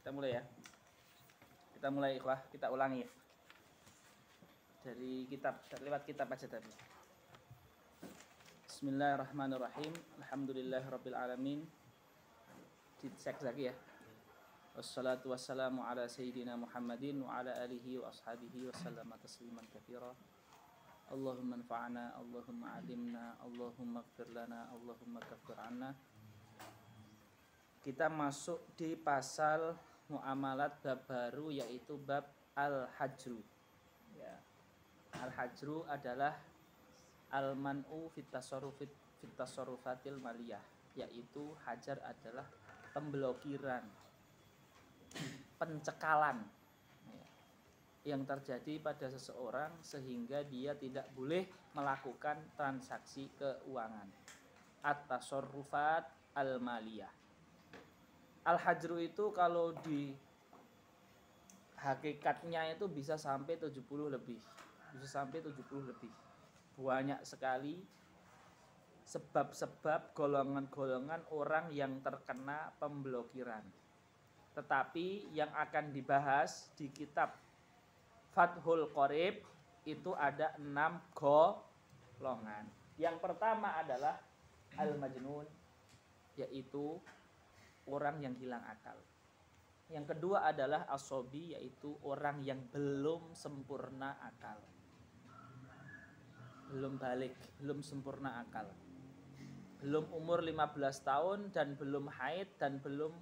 Kita mulai ya. Kita mulai ikhwah, kita ulangi. Dari kitab, lewat kitab aja tadi. Bismillahirrahmanirrahim. Alhamdulillahirabbil alamin. Dicek lagi ya. Wassalatu wassalamu ala sayyidina Muhammadin wa ala alihi wa ashabihi wa sallama tasliman katsira. Allahumma anfa'na, Allahumma 'allimna, Allahumma ighfir lana, Allahumma kaffir 'anna. Kita masuk di pasal muamalat bab baru, yaitu bab al-hajru. Ya. Al-hajru adalah al-man'u fit tasarrufatil maliyah, yaitu hajar adalah pemblokiran, pencekalan ya, yang terjadi pada seseorang sehingga dia tidak boleh melakukan transaksi keuangan. At-tasarrufat al-maliyah. Al-hajru itu kalau di hakikatnya itu bisa sampai 70 lebih. Bisa sampai 70 lebih. Banyak sekali sebab-sebab golongan-golongan orang yang terkena pemblokiran. Tetapi yang akan dibahas di kitab Fathul Qorib itu ada 6 golongan. Yang pertama adalah al-majnun, yaitu orang yang hilang akal. Yang kedua adalah asobi, yaitu orang yang belum sempurna akal, belum balik, belum sempurna akal, belum umur 15 tahun dan belum haid dan belum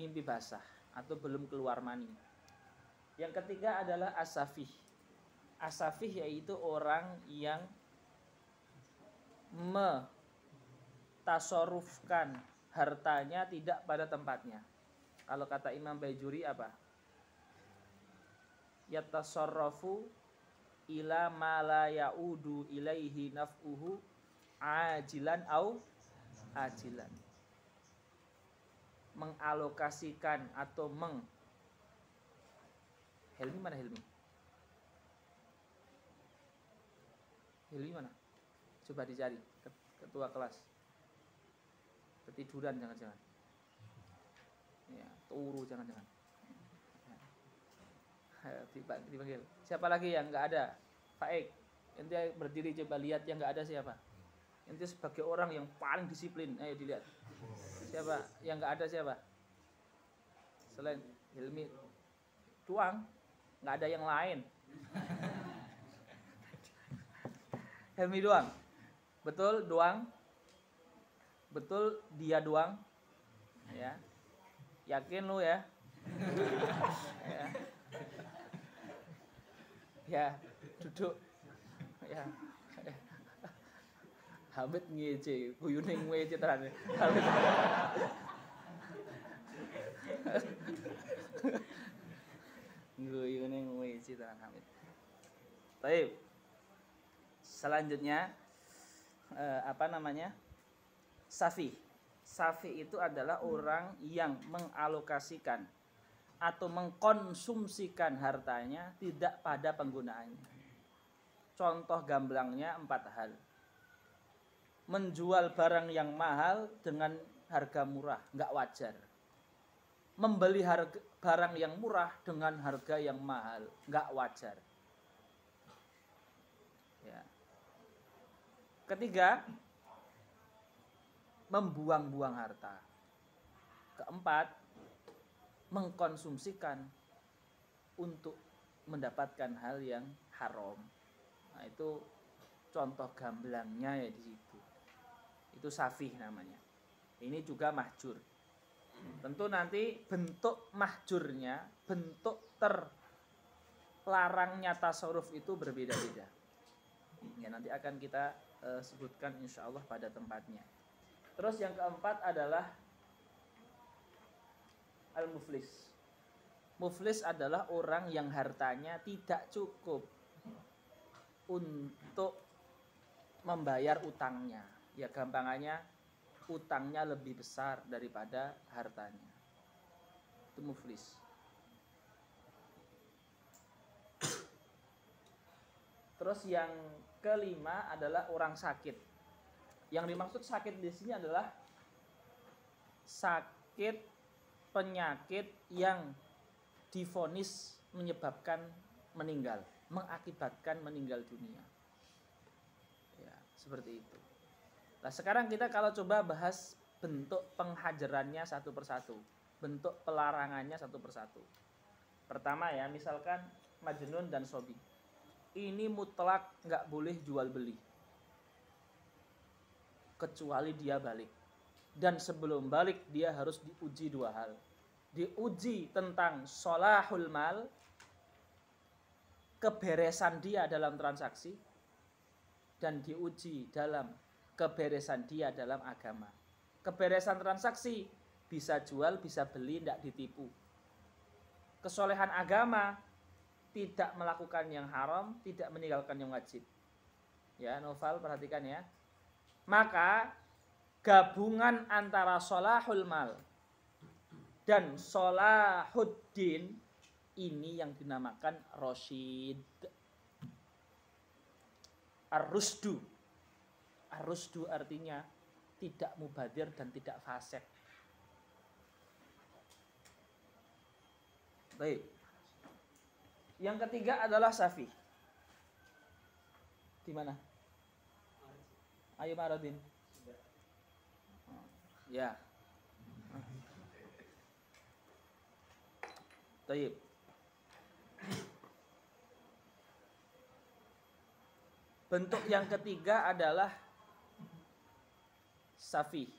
mimpi basah atau belum keluar mani. Yang ketiga adalah asafih. Asafih yaitu orang yang tasarrufkan hartanya tidak pada tempatnya. Kalau kata Imam Baijuri apa? Yatasarrafu ila ma la yaudu ilaihi naf'uhu ajilan au ajilan. Mengalokasikan atau Helmi mana Helmi? Helmi mana? Coba dicari, ketua kelas. Ketiduran jangan-jangan. Ya, turu jangan-jangan. Ya. Dipanggil. Siapa lagi yang enggak ada? Pak Ek. Ente berdiri coba lihat yang enggak ada siapa? Ente sebagai orang yang paling disiplin, ayo dilihat. Siapa yang enggak ada siapa? Selain Hilmi doang, enggak ada yang lain. Hilmi doang. Betul, doang. Betul, dia doang. Ya. Yakin lu ya? Ya. Ya, duduk. Ya. Habit ngece, guyune ngece tenan. Habit. Guyune ngece tenan Habit. Baik. Selanjutnya apa namanya? Safi. Safi itu adalah orang yang mengalokasikan atau mengkonsumsikan hartanya tidak pada penggunaannya. Contoh gamblangnya 4 hal. Menjual barang yang mahal dengan harga murah, enggak wajar. Membeli barang yang murah dengan harga yang mahal, enggak wajar. Ya. Ketiga, membuang-buang harta. Keempat, mengkonsumsikan untuk mendapatkan hal yang haram. Nah, itu contoh gamblangnya ya di situ. Itu safih namanya. Ini juga mahjur. Tentu nanti bentuk mahjurnya, bentuk terlarangnya tasarruf itu berbeda-beda. Ya, nanti akan kita sebutkan insyaallah pada tempatnya. Terus yang keempat adalah al-muflis. Muflis adalah orang yang hartanya tidak cukup untuk membayar utangnya. Ya gampangannya utangnya lebih besar daripada hartanya. Itu muflis. Terus yang kelima adalah orang sakit. Yang dimaksud sakit di sini adalah sakit penyakit yang divonis menyebabkan meninggal, mengakibatkan meninggal dunia. Ya, seperti itu. Nah, sekarang kita kalau coba bahas bentuk penghajarannya satu persatu, bentuk pelarangannya satu persatu. Pertama ya, misalkan majnun dan sobi. Ini mutlak nggak boleh jual beli, kecuali dia balik. Dan sebelum balik dia harus diuji dua hal. Diuji tentang sholahul mal, keberesan dia dalam transaksi, dan diuji dalam keberesan dia dalam agama. Keberesan transaksi bisa jual, bisa beli, tidak ditipu. Kesolehan agama, tidak melakukan yang haram, tidak meninggalkan yang wajib. Ya, Noval perhatikan ya. Maka gabungan antara sholahul mal dan sholahuddin ini yang dinamakan rosyid. Ar-rusdu. Ar-rusdu artinya tidak mubadir dan tidak fasik. Baik. Yang ketiga adalah safi. Di mana? Ayo Maradin. Ya. Baik. Bentuk yang ketiga adalah safih.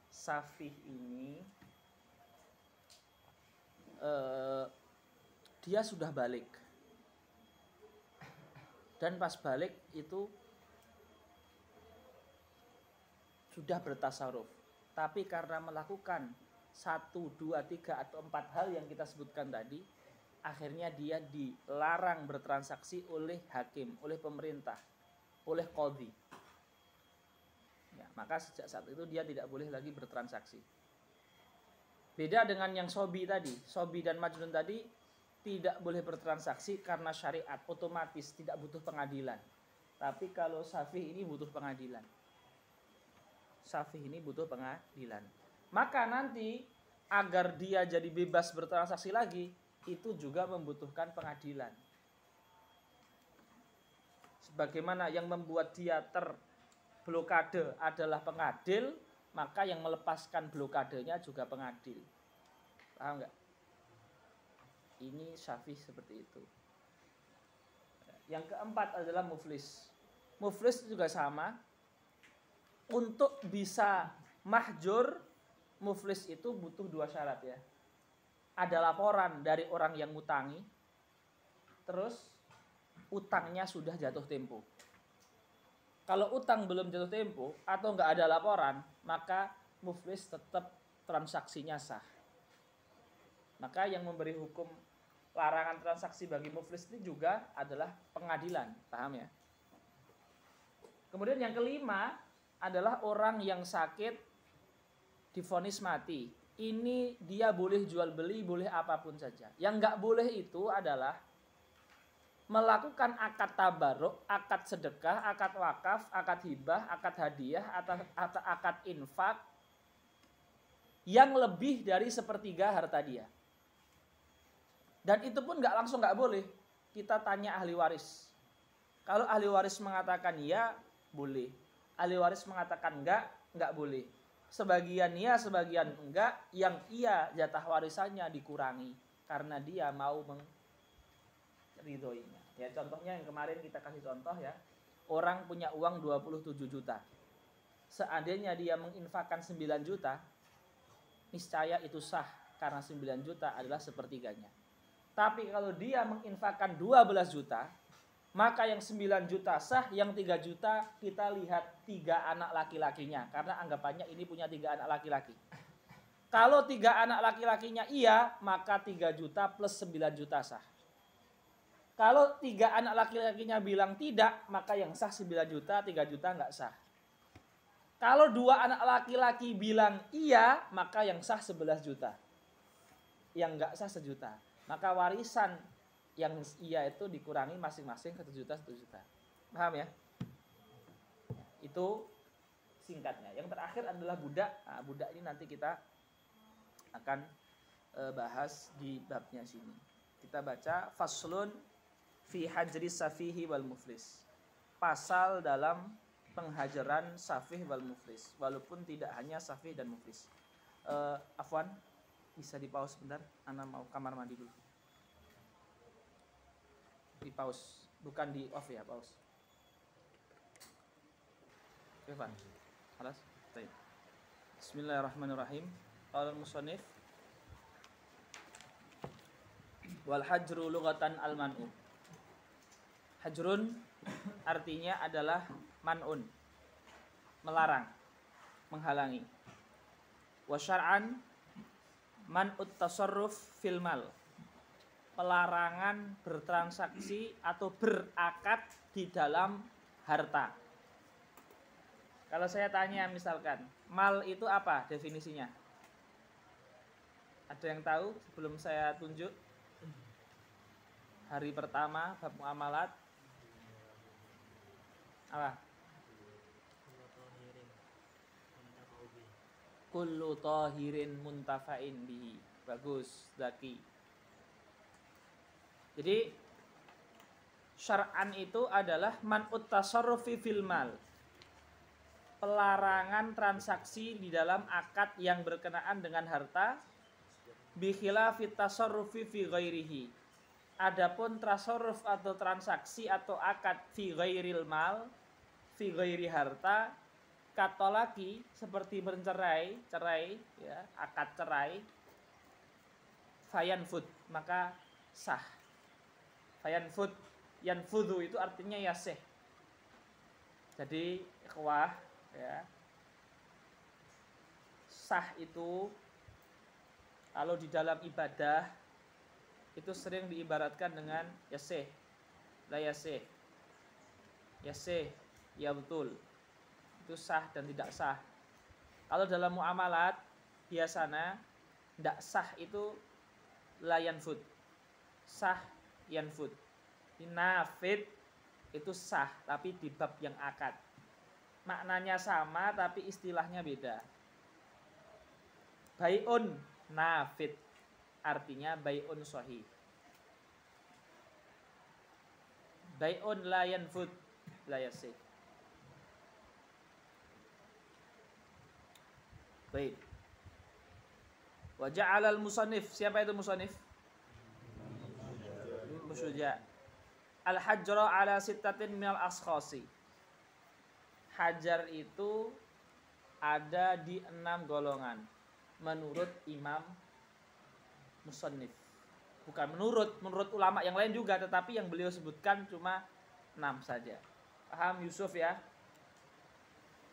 Safih ini dia sudah balik. Dan pas balik itu sudah bertasarruf. Tapi karena melakukan 1, 2, 3 atau 4 hal yang kita sebutkan tadi, akhirnya dia dilarang bertransaksi oleh hakim, oleh pemerintah, oleh qadhi. Ya, maka sejak saat itu dia tidak boleh lagi bertransaksi. Beda dengan yang sobi tadi. Sobi dan majnun tadi tidak boleh bertransaksi karena syariat, otomatis tidak butuh pengadilan. Tapi kalau safih ini butuh pengadilan. Safih ini butuh pengadilan. Maka nanti agar dia jadi bebas bertransaksi lagi, itu juga membutuhkan pengadilan. Sebagaimana yang membuat dia terblokade adalah pengadil, maka yang melepaskan blokadenya juga pengadil. Paham nggak? Ini safih seperti itu. Yang keempat adalah muflis. Muflis juga sama. Untuk bisa mahjur, muflis itu butuh 2 syarat ya. Ada laporan dari orang yang ngutangi, terus utangnya sudah jatuh tempo. Kalau utang belum jatuh tempo atau nggak ada laporan, maka muflis tetap transaksinya sah. Maka yang memberi hukum larangan transaksi bagi muflis ini juga adalah pengadilan, paham ya? Kemudian yang kelima adalah orang yang sakit divonis mati. Ini dia boleh jual beli, boleh apapun saja. Yang nggak boleh itu adalah melakukan akad tabarruk, akad sedekah, akad wakaf, akad hibah, akad hadiah, atau akad infak yang lebih dari 1/3 harta dia. Dan itu pun langsung nggak boleh. Kita tanya ahli waris. Kalau ahli waris mengatakan ya, boleh. Ahli waris mengatakan enggak boleh. Sebagian ya, sebagian enggak. Yang iya jatah warisannya dikurangi karena dia mau ridhoinya. Ya, contohnya yang kemarin kita kasih contoh ya. Orang punya uang 27 juta. Seandainya dia menginfakkan 9 juta, niscaya itu sah karena 9 juta adalah 1/3-nya. Tapi kalau dia menginfakkan 12 juta, maka yang 9 juta sah, yang 3 juta kita lihat 3 anak laki-lakinya. Karena anggapannya ini punya 3 anak laki-laki. Kalau 3 anak laki-lakinya iya, maka 3 juta plus 9 juta sah. Kalau 3 anak laki-lakinya bilang tidak, maka yang sah 9 juta, 3 juta nggak sah. Kalau 2 anak laki-laki bilang iya, maka yang sah 11 juta. Yang nggak sah 1 juta. Maka warisan yang iya itu dikurangi masing-masing 1 juta, 1 juta. Paham ya? Itu singkatnya. Yang terakhir adalah budak. Nah, budak ini nanti kita akan akan bahas di babnya sini. Kita baca faslun fi hajris safihi wal muflis. Pasal dalam penghajaran safih wal muflis, walaupun tidak hanya safih dan muflis. Afwan, bisa di pause sebentar, ana mau kamar mandi dulu. Di pause, bukan di off ya, pause. Oke, Pak. Halas? Baik. Bismillahirrahmanirrahim. Qala al-musannif wal hajru lughatan al-man'u. Hajrun artinya adalah man'un, melarang, menghalangi. Wa syar'an man'ut tasarruf fil mal, pelarangan bertransaksi atau berakad di dalam harta. Kalau saya tanya misalkan, mal itu apa definisinya? Ada yang tahu sebelum saya tunjuk? Hari pertama bab muamalat apa? Kullu tahirin muntafa'in bihi. Bagus, Zaki. Jadi syar'an itu adalah man'ut tasarrufi fil mal, pelarangan transaksi di dalam akad yang berkenaan dengan harta, bi khilafit tasarrufi fi ghairihi. Adapun tasarruf atau transaksi atau akad fi ghairil mal, fi ghairi harta, katolaki seperti bercerai, cerai ya, akad cerai, fayanfud, maka sah. Fayanfud, yanfudhu itu artinya yasih. Jadi ikhwah ya, sah itu kalau di dalam ibadah itu sering diibaratkan dengan yasih, la yasih, yasih, ya betul, itu sah dan tidak sah. Kalau dalam muamalat biasanya tidak sah itu la yanfud, sah yanfud. Nafid itu sah tapi di bab yang akad, maknanya sama tapi istilahnya beda. Bai'un nafid artinya bai'un sahih. Bai'un la yanfud la yasih. Baik. Wa ja'ala al-musannif, siapa itu musannif? Musyja. Al-hajra ala sittatin minal askhasi. Hajar itu ada di 6 golongan menurut Imam musannif. Bukan menurut ulama yang lain juga, tetapi yang beliau sebutkan cuma 6 saja. Paham Yusuf ya?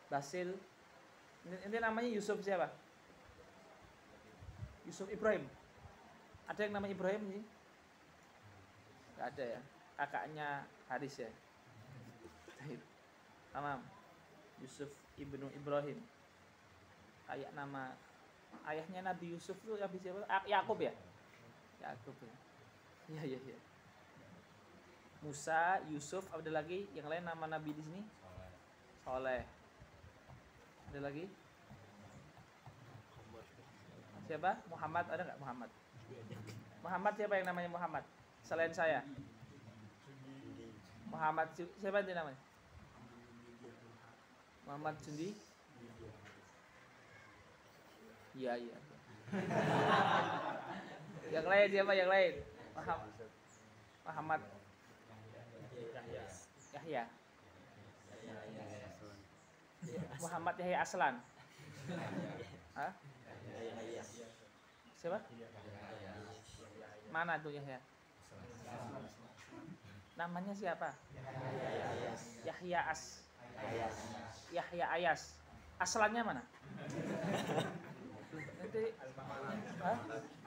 Basil. Ini namanya Yusuf siapa? Yusuf Ibrahim. Ada yang namanya Ibrahim sih? Gak ada ya. Kakaknya Haris ya. Tamam. Yusuf ibnu Ibrahim. Kayak nama ayahnya Nabi Yusuf itu Nabi siapa? Yakub ya? Yakub ya. Iya. Musa, Yusuf, ada lagi yang lain nama Nabi di sini? Soleh. Ada lagi? Siapa? Muhammad, ada nggak Muhammad? Muhammad siapa yang namanya Muhammad? Selain saya. Muhammad siapa itu namanya? Muhammad Jundi? Iya. Yang lain siapa yang lain? Muhammad Yahya. Muhammad Yahya Aslan. Hah? Siapa? Mana tuh Yahya? Namanya siapa? Yahya Ayas. Aslannya mana? Nanti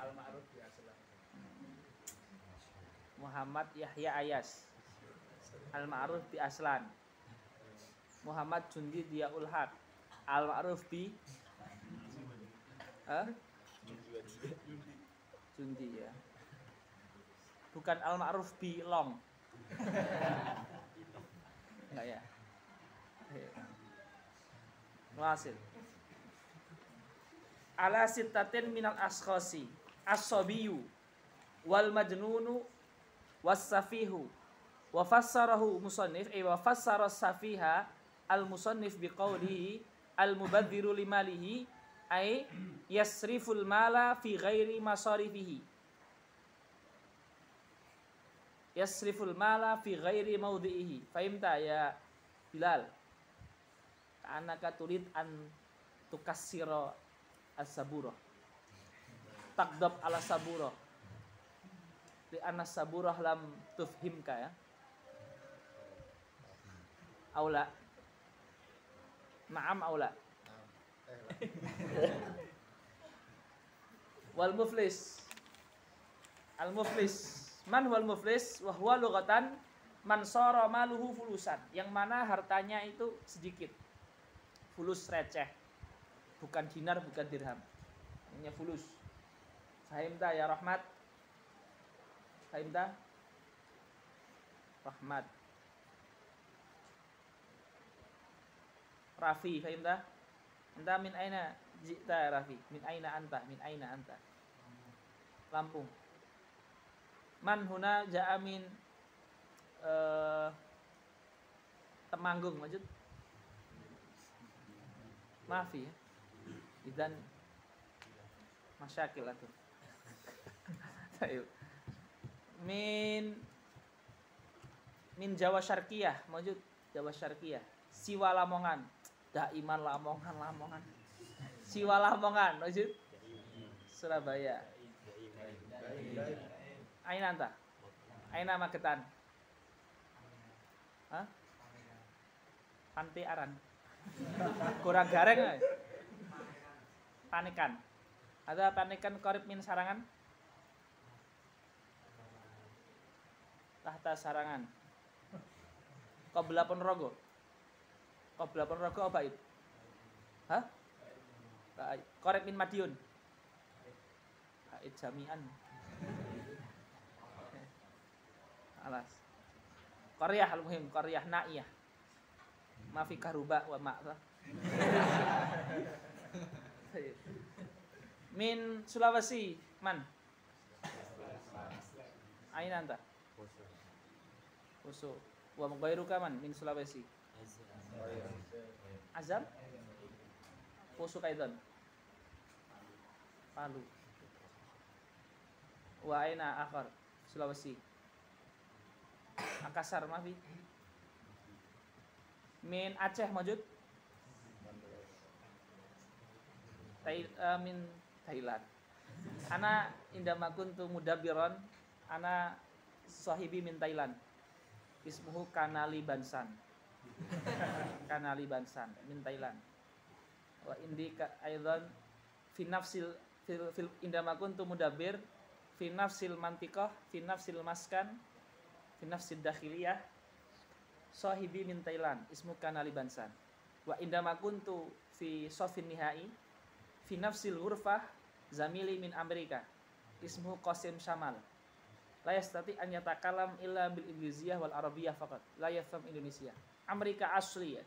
Al-Ma'ruf di Aslan. Muhammad Yahya Ayas. Al-Ma'ruf bi Aslan. Muhammad Jundi Diaul Haq. Al-Ma'ruf bi Jundi ya. Bukan Al-Ma'ruf bi Long. Enggak ya. Hasil. ala sittatin minal askhasi as-sabiyu wal majnunu was safihu wa fassarahu musannif wa fassara safiha al musannif biqaulihi al mubadziru limalihi ay yasriful mala fi ghairi masarifihi yasriful mala fi ghairi mawdi'ihi. Fahimta ya Bilal? Anaka turid an tukassira as-sabura taqdab ala sabura li anna sabura lam tufhimka ya aula na'am aula wal muflis al muflis man wal muflis wa huwa lughatan man sara maluhu fulusan, yang mana hartanya itu sedikit, fulus receh, bukan dinar bukan dirham, namanya fulus. Fahimta ya Rahmat? Fahimta? Rahmat. Rafi, fahimta? Anta min aina jita Rafi? Min aina anta? Min aina anta? Lampung. Man huna ja'a min Temanggung maksud? Maafi ya. Idan masyakil atuh. min Jawa Syarqiyah maksud Jawa Syarqiyah. Siwa Lamongan. Daiman Lamongan. Siwa Lamongan maksud Surabaya. Aina anta? Aina Magetan? Hah? Pantai Aran. Kurang gareng ya? Panikan. Ada panikan korip min Sarangan? Tahta Sarangan. Qobla Ponorogo. Qobla Ponorogo apa itu? Hah? Korip min Madiun. Bait jami'an. Alas. Qaryah al-muhim, qaryah Naiyah. Mafi karuba wa ma'za. Min Sulawesi, man? Aina anta? Poso. Wa ghairuka man min Sulawesi? Azam? Poso kaidan. Palu. Wa aina akhar? Sulawesi. Makassar mafi. Min Aceh mawjud? Min Thailand. Ana indama kuntu mudabbiran, ana sahibi min Thailand. Ismuhu Kanali Bansan. Kanali Bansan min Thailand. Wa indika aidan fi nafsil fil indama kuntu mudabbir fi nafsil mantiqah fi nafsil maskan fi nafsid dakhiliyah sahibi min Thailand ismu Kanali Bansan. Wa indama kuntu fi safin nihai fi nafsil ghurfah zamili min Amerika ismu Qasim Shamal. La yastati an yatakalam illa bil Inggrisiyah wal Arabiyah faqat. La yafham Indonesia. Amerika asli ya.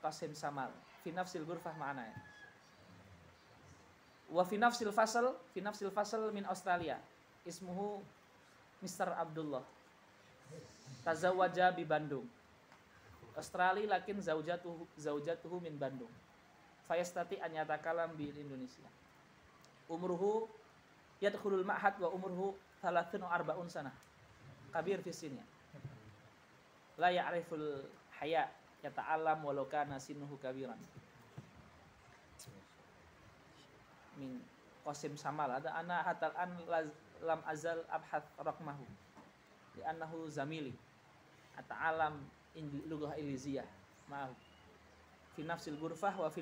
Qasim Shamal fi nafsil ghurfah ma'ana ya. Wa fi nafsil fasal min Australia ismuhu Mr. Abdullah tazawwaja bi Bandung Australia lakin zaujatuhu min Bandung fayastati an yatakalam bi Indonesia. Umruhu yadkhulul ma'had wa umruhu 34 sana kabir fi sinnya la ya'riful haya yata'allam walau kana sinuhu kabiran. Min Qasim Samal ada ana hatal an lam azal abhath raqmahu li annahu zamili ata'alam in lughah iliziyah ma'ahu fi nafsil ghurfah wa fi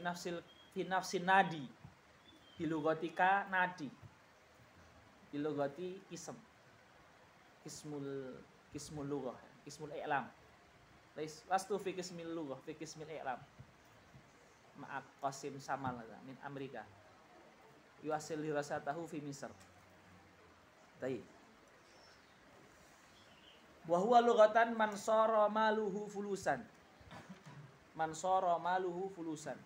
nafsin nadi bi lughatika nadi bi lughati kismul lughah kismul i'lam lastu fi kismil lughah fi kismil i'lam ma'a Qasim Samal min Amerika yuasil dirasatahu fi Misr. Baik. Wa huwa lughatan man sara maluhu fulusan. Man sara maluhu fulusan.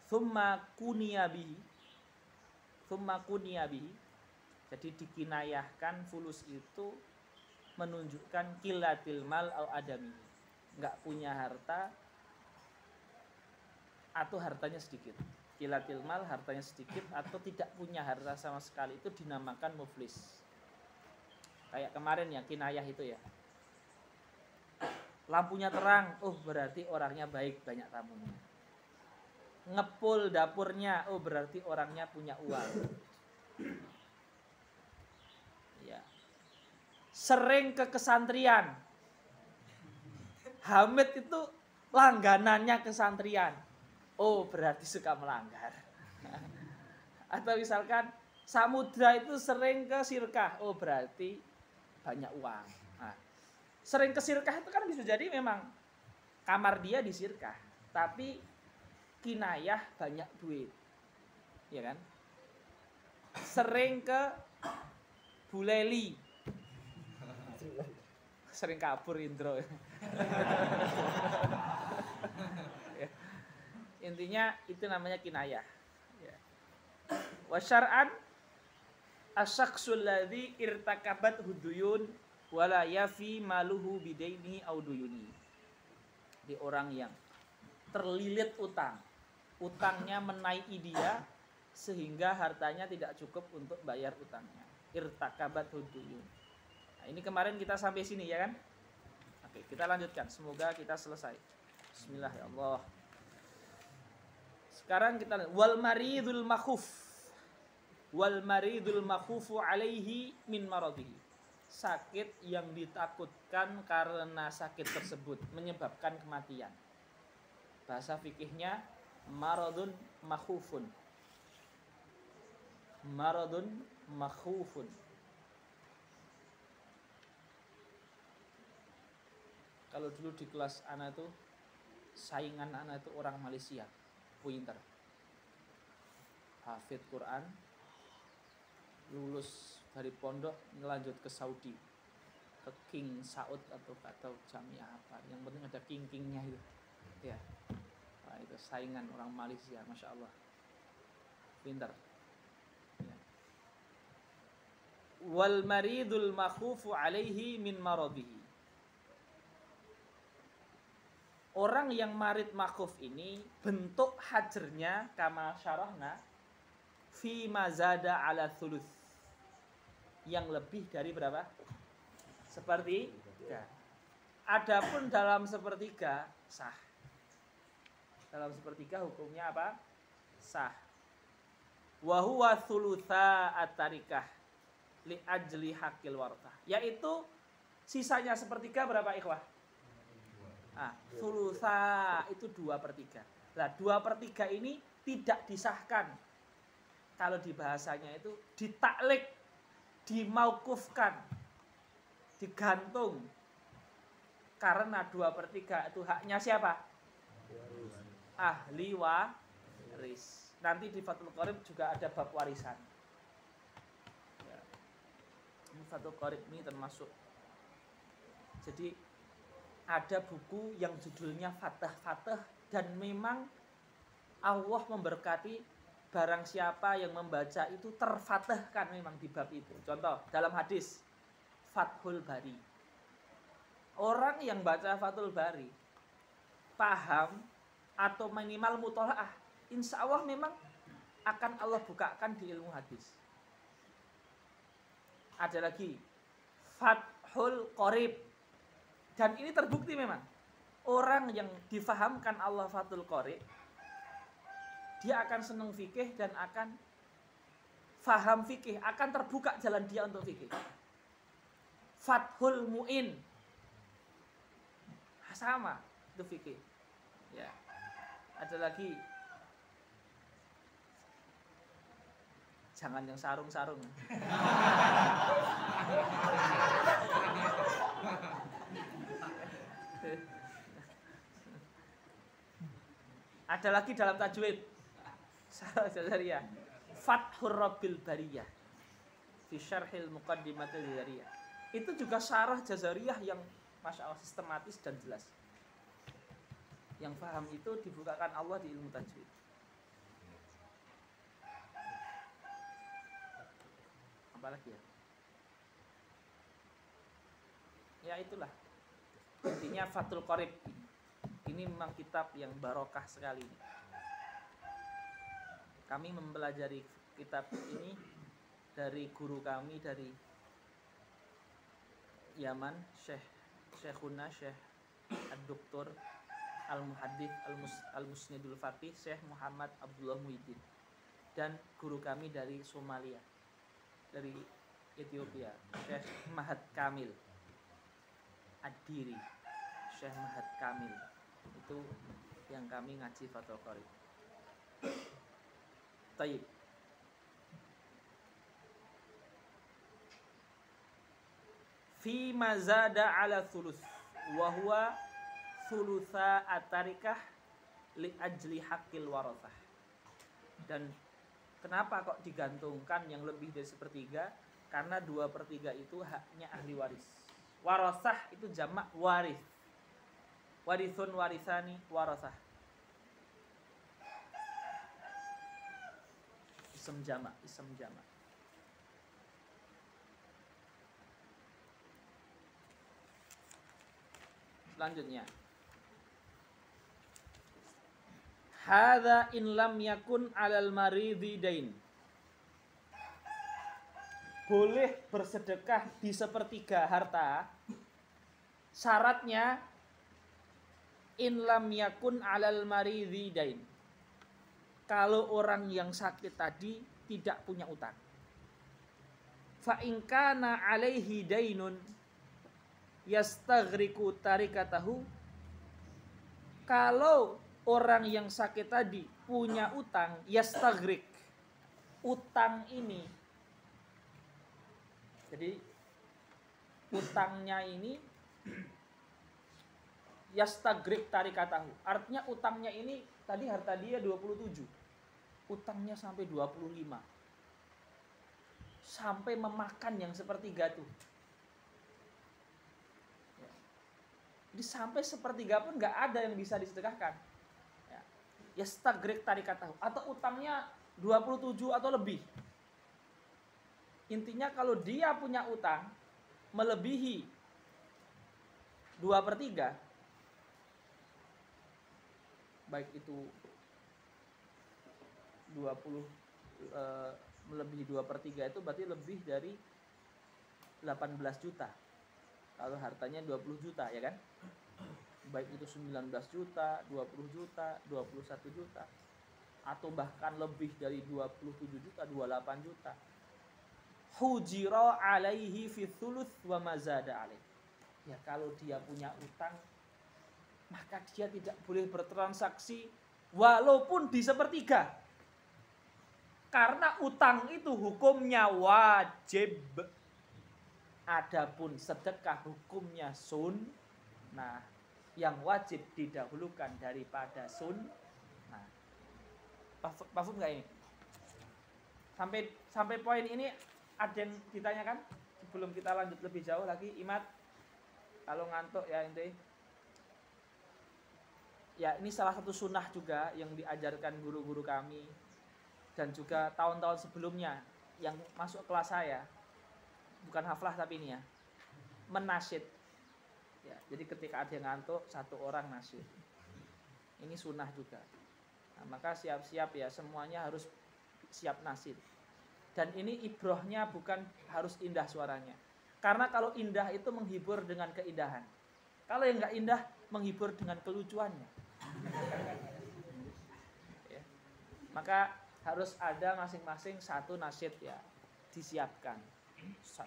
Tsumma kuniya bihi. Jadi dikinayahkan fulus itu menunjukkan kilatil mal au adami. Enggak punya harta atau hartanya sedikit. Kilatil mal, hartanya sedikit atau tidak punya harta sama sekali, itu dinamakan muflis. Kayak kemarin ya, kinayah itu ya. Lampunya terang, oh berarti orangnya baik, banyak tamunya. Ngepul dapurnya, oh berarti orangnya punya uang. Ya. Sering ke kesantrian. Hamid itu langganannya kesantrian. Oh berarti suka melanggar. Atau misalkan Samudra itu sering ke sirkah. Oh berarti banyak uang. Nah, sering ke sirkah itu kan bisa jadi memang kamar dia di sirkah. Tapi kinayah banyak duit. Ya kan? Sering ke Buleli. Sering kabur Indro. Ya. Intinya itu namanya kinayah. Ya. Wa syar'an asy-syakhsul ladzi irtakabat huduyun wala yafi maluhu bidainihi au duyuni. Di orang yang terlilit utang. Utangnya menaiki dia sehingga hartanya tidak cukup untuk bayar utangnya. Irtakabat huduyun. Nah, ini kemarin kita sampai sini ya kan? Oke, kita lanjutkan. Semoga kita selesai. Bismillah ya Allah. Sekarang kita wal maridul makhuf. Wal maridul makhufu alaihi min maradihi. Sakit yang ditakutkan karena sakit tersebut menyebabkan kematian. Bahasa fikihnya maradun makhufun. Maradun makhufun. Kalau dulu di kelas anak itu, saingan anak itu orang Malaysia, pinter, hafid Quran, lulus dari pondok ngelanjut ke Saudi, ke King Saud atau Jamiah apa, yang penting ada king-kingnya itu, ya, nah, itu saingan orang Malaysia, masya Allah, pinter. Ya. Wal maridul makhufu alaihi min maradihi. Orang yang marid makhuf ini bentuk hajarnya kama syarahna fi mazada ala thuluth, yang lebih dari berapa? Sepertiga. Adapun dalam sepertiga sah. Dalam sepertiga hukumnya apa? Sah. Wa huwa thulutha at-tarikah li ajli haqqil warthah. Yaitu sisanya sepertiga berapa ikhwah? Thulutha itu 2/3. Nah 2/3 ini tidak disahkan. Kalau di bahasanya itu ditaklik, dimaukufkan, digantung. Karena 2/3 itu haknya siapa? Ahli waris. Nanti di Fathul Qorib juga ada bab warisan. Ya. Ini Fathul Qorib ini termasuk. Jadi ada buku yang judulnya Fatah-Fatah, dan memang Allah memberkati barang siapa yang membaca itu terfatahkan memang di bab itu. Contoh dalam hadis Fathul Bari. Orang yang baca Fathul Bari paham atau minimal mutolaah, insya Allah memang akan Allah bukakan di ilmu hadis. Ada lagi Fathul Qorib. Dan ini terbukti memang. Orang yang difahamkan Allah Fathul Qorib, dia akan senang fikih dan akan faham fikih, akan terbuka jalan dia untuk fikih. Fathul Mu'in. Sama, itu fikih. Ya. Ada lagi. Jangan yang sarung-sarung. Ada lagi dalam tajwid Syarah Jazariyah Fathur Rabbil Bariyah fi Syarhil Muqaddimatil Jazariyah. Itu juga syarah Jazariyah yang masya Allah sistematis dan jelas. Yang paham itu dibukakan Allah di ilmu tajwid. Apalagi ya? Ya itulah. Intinya Fathul Qorib. Ini memang kitab yang barokah sekali. Kami mempelajari kitab ini dari guru kami dari Yaman, Syekhuna Syekh Ad-Doktor Al-Muhaddits Al-Musnidul Faqih Syekh Muhammad Abdullah Muhyiddin, dan guru kami dari Somalia, dari Ethiopia, Syekh Mahad Kamil Ad-Diri. Syekh Mahad Kamil itu yang kami ngaji Fathul Qorib. Taib. Fi mazada ala thuluth wa huwa thulutha atarikah li ajli haqqil warathah. Dan kenapa kok digantungkan yang lebih dari sepertiga? Karena 2/3 itu haknya ahli waris. Warathah itu jamak waris. Warithun warisani warathah. Ism jamak. Selanjutnya, hadza in lam yakun 'alal maridi dain. Boleh bersedekah di sepertiga harta. Syaratnya in lam yakun 'alal maridi dain. Kalau orang yang sakit tadi tidak punya utang. Fa in kana 'alaihi dainun yastaghriqu tarikatahu. Kalau orang yang sakit tadi punya utang, yastaghriq. Utang ini, jadi utangnya ini yastaghriq tarikatahu. Artinya utangnya ini tadi harta dia 27. Utangnya sampai 25. Sampai memakan yang sepertiga tuh. Jadi sampai sepertiga pun nggak ada yang bisa disedekahkan. Ya stagrek tarikatahu, atau utangnya 27 atau lebih. Intinya kalau dia punya utang melebihi 2/3, baik itu 20 melebihi 2/3 itu berarti lebih dari 18 juta. Kalau hartanya 20 juta, ya kan? Baik itu 19 juta, 20 juta, 21 juta, atau bahkan lebih dari 27 juta, 28 juta. Hujira alaihi fi thuluth wa mazada alaih. Ya kalau dia punya utang, maka dia tidak boleh bertransaksi walaupun di sepertiga. Karena utang itu hukumnya wajib. Adapun sedekah hukumnya sunnah, yang wajib didahulukan daripada sunnah. Paham nggak ini? Sampai poin ini ada yang ditanyakan sebelum kita lanjut lebih jauh lagi. Imat, kalau ngantuk ya inti. Ya ini salah satu sunnah juga yang diajarkan guru-guru kami dan juga tahun-tahun sebelumnya yang masuk kelas saya. Bukan haflah tapi ini ya, menasyid. Ya, jadi ketika ada yang ngantuk, satu orang nasyid. Ini sunnah juga. Nah, maka siap-siap ya, semuanya harus siap nasyid. Dan ini ibrohnya bukan harus indah suaranya. Karena kalau indah itu menghibur dengan keindahan. Kalau yang nggak indah, menghibur dengan kelucuannya. Ya. Maka harus ada masing-masing satu nasyid ya, disiapkan.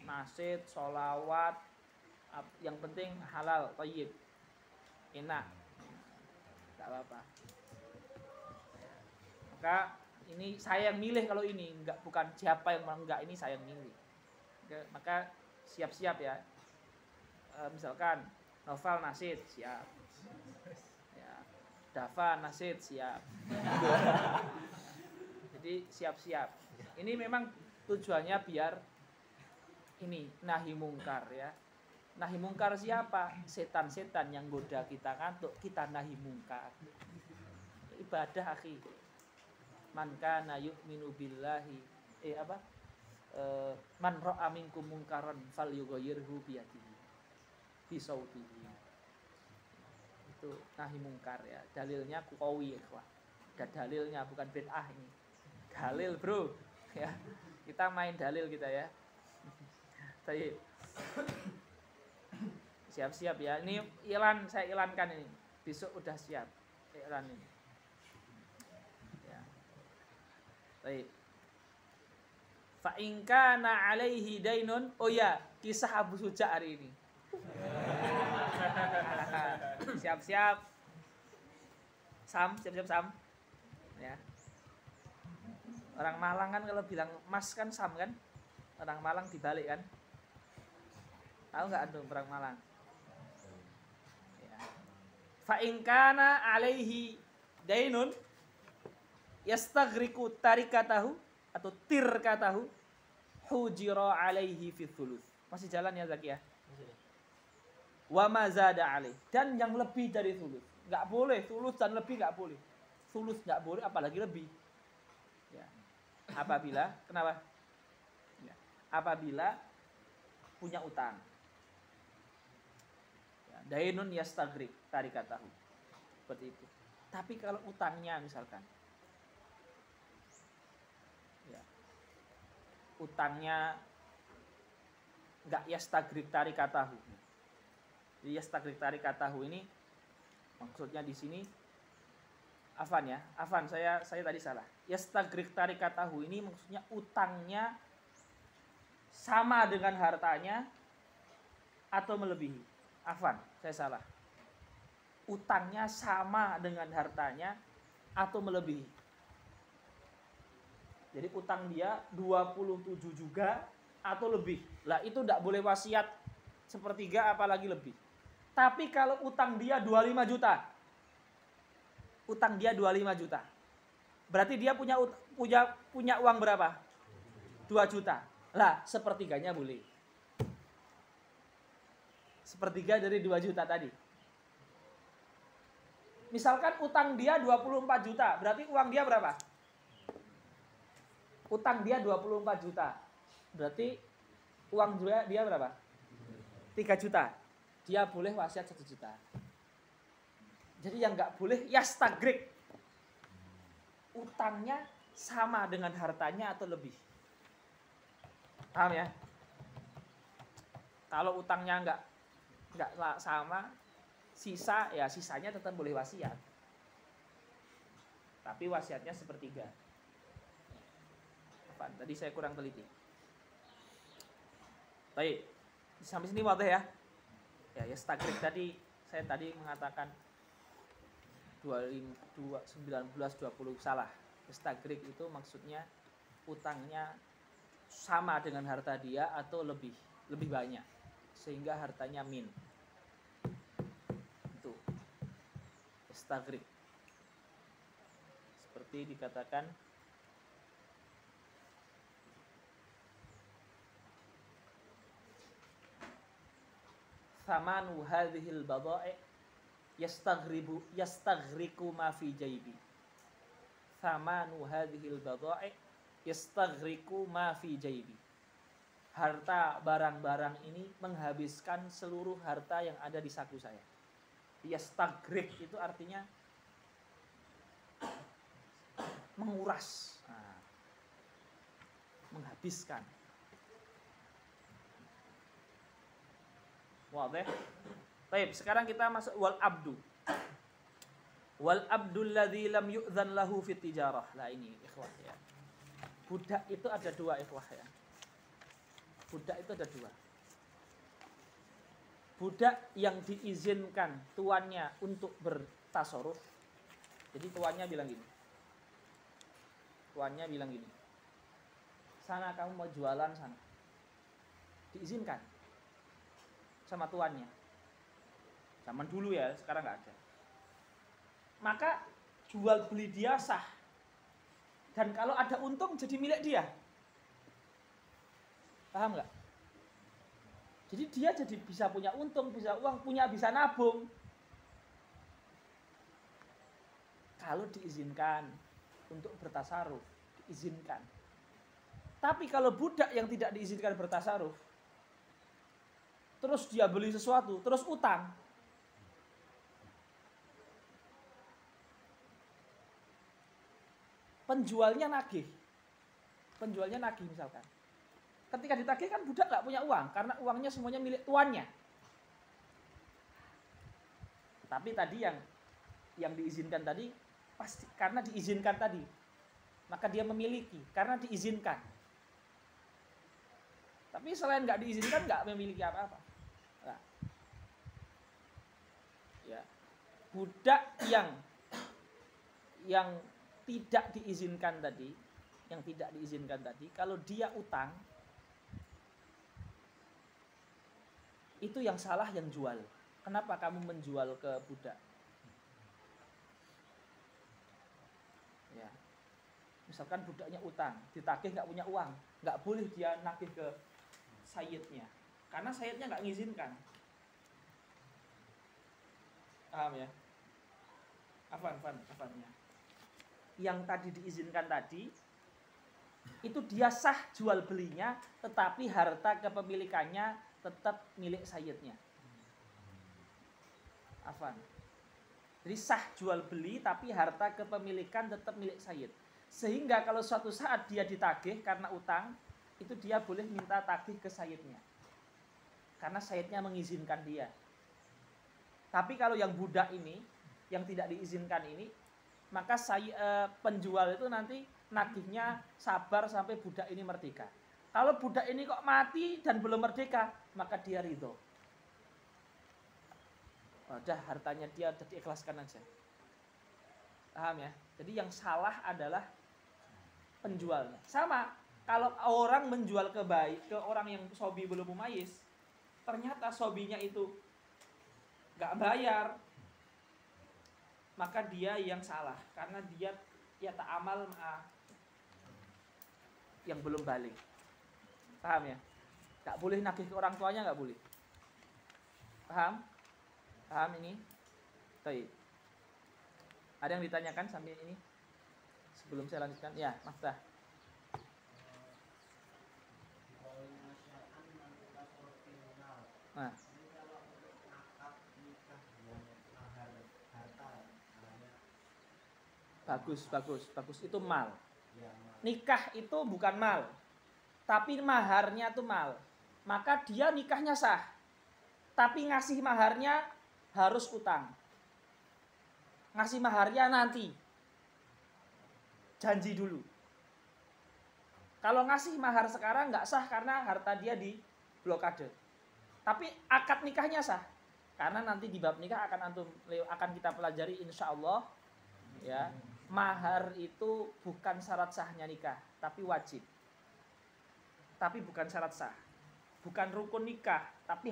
Nasyid, sholawat, yang penting halal, thayyib, enak, tak apa-apa. Maka ini saya yang milih kalau ini, bukan siapa yang enggak, ini saya yang milih. Oke, maka siap-siap ya. Misalkan Novel nasyid siap, ya, Dava nasyid siap. Jadi siap-siap. Ini memang tujuannya biar ini nahi mungkar ya. Nahi mungkar siapa? Setan-setan yang goda kita ngantuk, kita nahi mungkar. Ibadah akhi. Man kana yu'minu billahi man ra'a minkum munkaran falyughayyirhu biyadihi bi sautihi. Itu nahi mungkar ya. Dalilnya qawi ya, ikhwah. Ada dalilnya, bukan bid'ah ini. Dalil, bro. Ya. Kita main dalil kita ya. Baik. Siap-siap ya. Ini saya iklankan ini. Besok udah siap iklan ini. Ya. Baik. Fa in kana 'alaihi dainun. Oh ya, kisah Abu Suja hari ini. Siap-siap. Siap-siap Sam. Ya. Orang Malang kan kalau bilang Mas kan Sam kan? Orang Malang dibalik kan? Tahu enggak antum orang Malang? Ya. Fa in kana 'alaihi dainun yastaghriqu tarikatahu atau tirkatahu hujira 'alaihi fi thuluth. Masih jalan ya Zaki ya? Wa ma zada 'alaih, dan yang lebih dari thuluth. Enggak boleh, thuluth dan lebih enggak boleh. Thuluth enggak boleh apalagi lebih. Ya. Apabila kenapa? Ya. Apabila punya utang. Ya, dainun yastaghriq tarikatahu. Seperti itu. Tapi kalau utangnya misalkan ya, utangnya enggak yastaghriq tarikatahu. Jadi yastaghriq tarikatahu ini maksudnya di sini afan ya. Afan, saya tadi salah. Yastaghriq tarikatahu ini maksudnya utangnya sama dengan hartanya atau melebihi. Afan, saya salah. Utangnya sama dengan hartanya atau melebihi. Jadi utang dia 27 juga atau lebih. Lah itu enggak boleh wasiat sepertiga apalagi lebih. Tapi kalau utang dia 25 juta. Utang dia 25 juta. Berarti dia punya uang berapa? 2 juta. Lah, sepertiganya boleh. Sepertiga dari 2 juta tadi. Misalkan utang dia 24 juta, berarti uang dia berapa? Utang dia 24 juta. Berarti uang dia berapa? 3 juta. Dia boleh wasiat 1 juta. Jadi yang nggak boleh yastaghriq. Utangnya sama dengan hartanya atau lebih. Paham ya? Kalau utangnya nggak sama, sisanya tetap boleh wasiat. Tapi wasiatnya sepertiga. Apa? Tadi saya kurang teliti. Baik. Sampai sini wadah ya. Ya, yastaghriq tadi saya mengatakan 19 20 salah. Yastaghriq itu maksudnya utangnya sama dengan harta dia atau lebih banyak sehingga hartanya min. Itu yastaghriq. Seperti dikatakan thamanu hadhil bada'i yastaghriqu ma fi jaybi. Thamanu hadhil bada'i yastaghriqu ma fi jaybi. Harta barang-barang ini menghabiskan seluruh harta yang ada di saku saya. Yastaghriq itu artinya menguras, menghabiskan. Wadah. Baik, sekarang kita masuk wal abdu. Wal abdul ladzi lam yu'dzan lahu fit tijarah. Lah ini ikhwah ya. Budak itu ada 2 ikhwah ya. Budak itu ada 2. Budak yang diizinkan tuannya untuk bertasarruf. Jadi tuannya bilang gini. Sana kamu mau jualan sana. Diizinkan sama tuannya. Zaman dulu ya, sekarang nggak ada. Maka jual beli dia sah. Dan kalau ada untung jadi milik dia. Paham nggak? Jadi dia jadi bisa punya untung, bisa uang, bisa nabung. Kalau diizinkan untuk bertasarruf, diizinkan. Tapi kalau budak yang tidak diizinkan bertasarruf, terus dia beli sesuatu, terus utang, penjualnya nagih misalkan. Ketika ditagih kan budak nggak punya uang, karena uangnya semuanya milik tuannya. Tapi tadi yang diizinkan tadi, pasti karena diizinkan tadi, maka dia memiliki, karena diizinkan. Tapi selain nggak diizinkan, nggak memiliki apa-apa. Nah, ya, budak yang tidak diizinkan tadi, kalau dia utang, itu yang salah yang jual. Kenapa kamu menjual ke budak? Ya. Misalkan budaknya utang, ditagih nggak punya uang, nggak boleh dia nagih ke sayyidnya, karena sayyidnya nggak ngizinkan. Paham ya? Afan ya. Yang tadi diizinkan tadi, itu dia sah jual belinya, tetapi harta kepemilikannya tetap milik sayyidnya. Afan. Jadi sah jual beli, tapi harta kepemilikan tetap milik sayyid. Sehingga kalau suatu saat dia ditagih karena utang, itu dia boleh minta tagih ke sayyidnya, karena sayyidnya mengizinkan dia. Tapi kalau yang budak ini, yang tidak diizinkan ini, maka penjual itu nanti nagihnya sabar sampai budak ini merdeka. Kalau budak ini kok mati dan belum merdeka, maka dia ridho. Udah, hartanya dia udah diikhlaskan aja. Paham ya? Jadi yang salah adalah penjualnya. Sama, kalau orang menjual ke orang yang sobi belum mumayyiz, ternyata sobinya itu gak bayar, maka dia yang salah, karena dia ya ta'amal yang belum balik. Paham ya? Gak boleh nagih ke orang tuanya, gak boleh. Paham? Paham ini? Baik. Ada yang ditanyakan sambil ini? Sebelum saya lanjutkan, ya, Maftah. Nah. Bagus. Itu mal. Nikah itu bukan mal, tapi maharnya itu mal. Maka dia nikahnya sah, tapi ngasih maharnya harus utang. Ngasih maharnya nanti, janji dulu. Kalau ngasih mahar sekarang nggak sah karena harta dia di blokade. Tapi akad nikahnya sah, karena nanti di bab nikah akan kita pelajari insya Allah. Ya, mahar itu bukan syarat sahnya nikah, tapi wajib. Tapi bukan syarat sah, bukan rukun nikah, tapi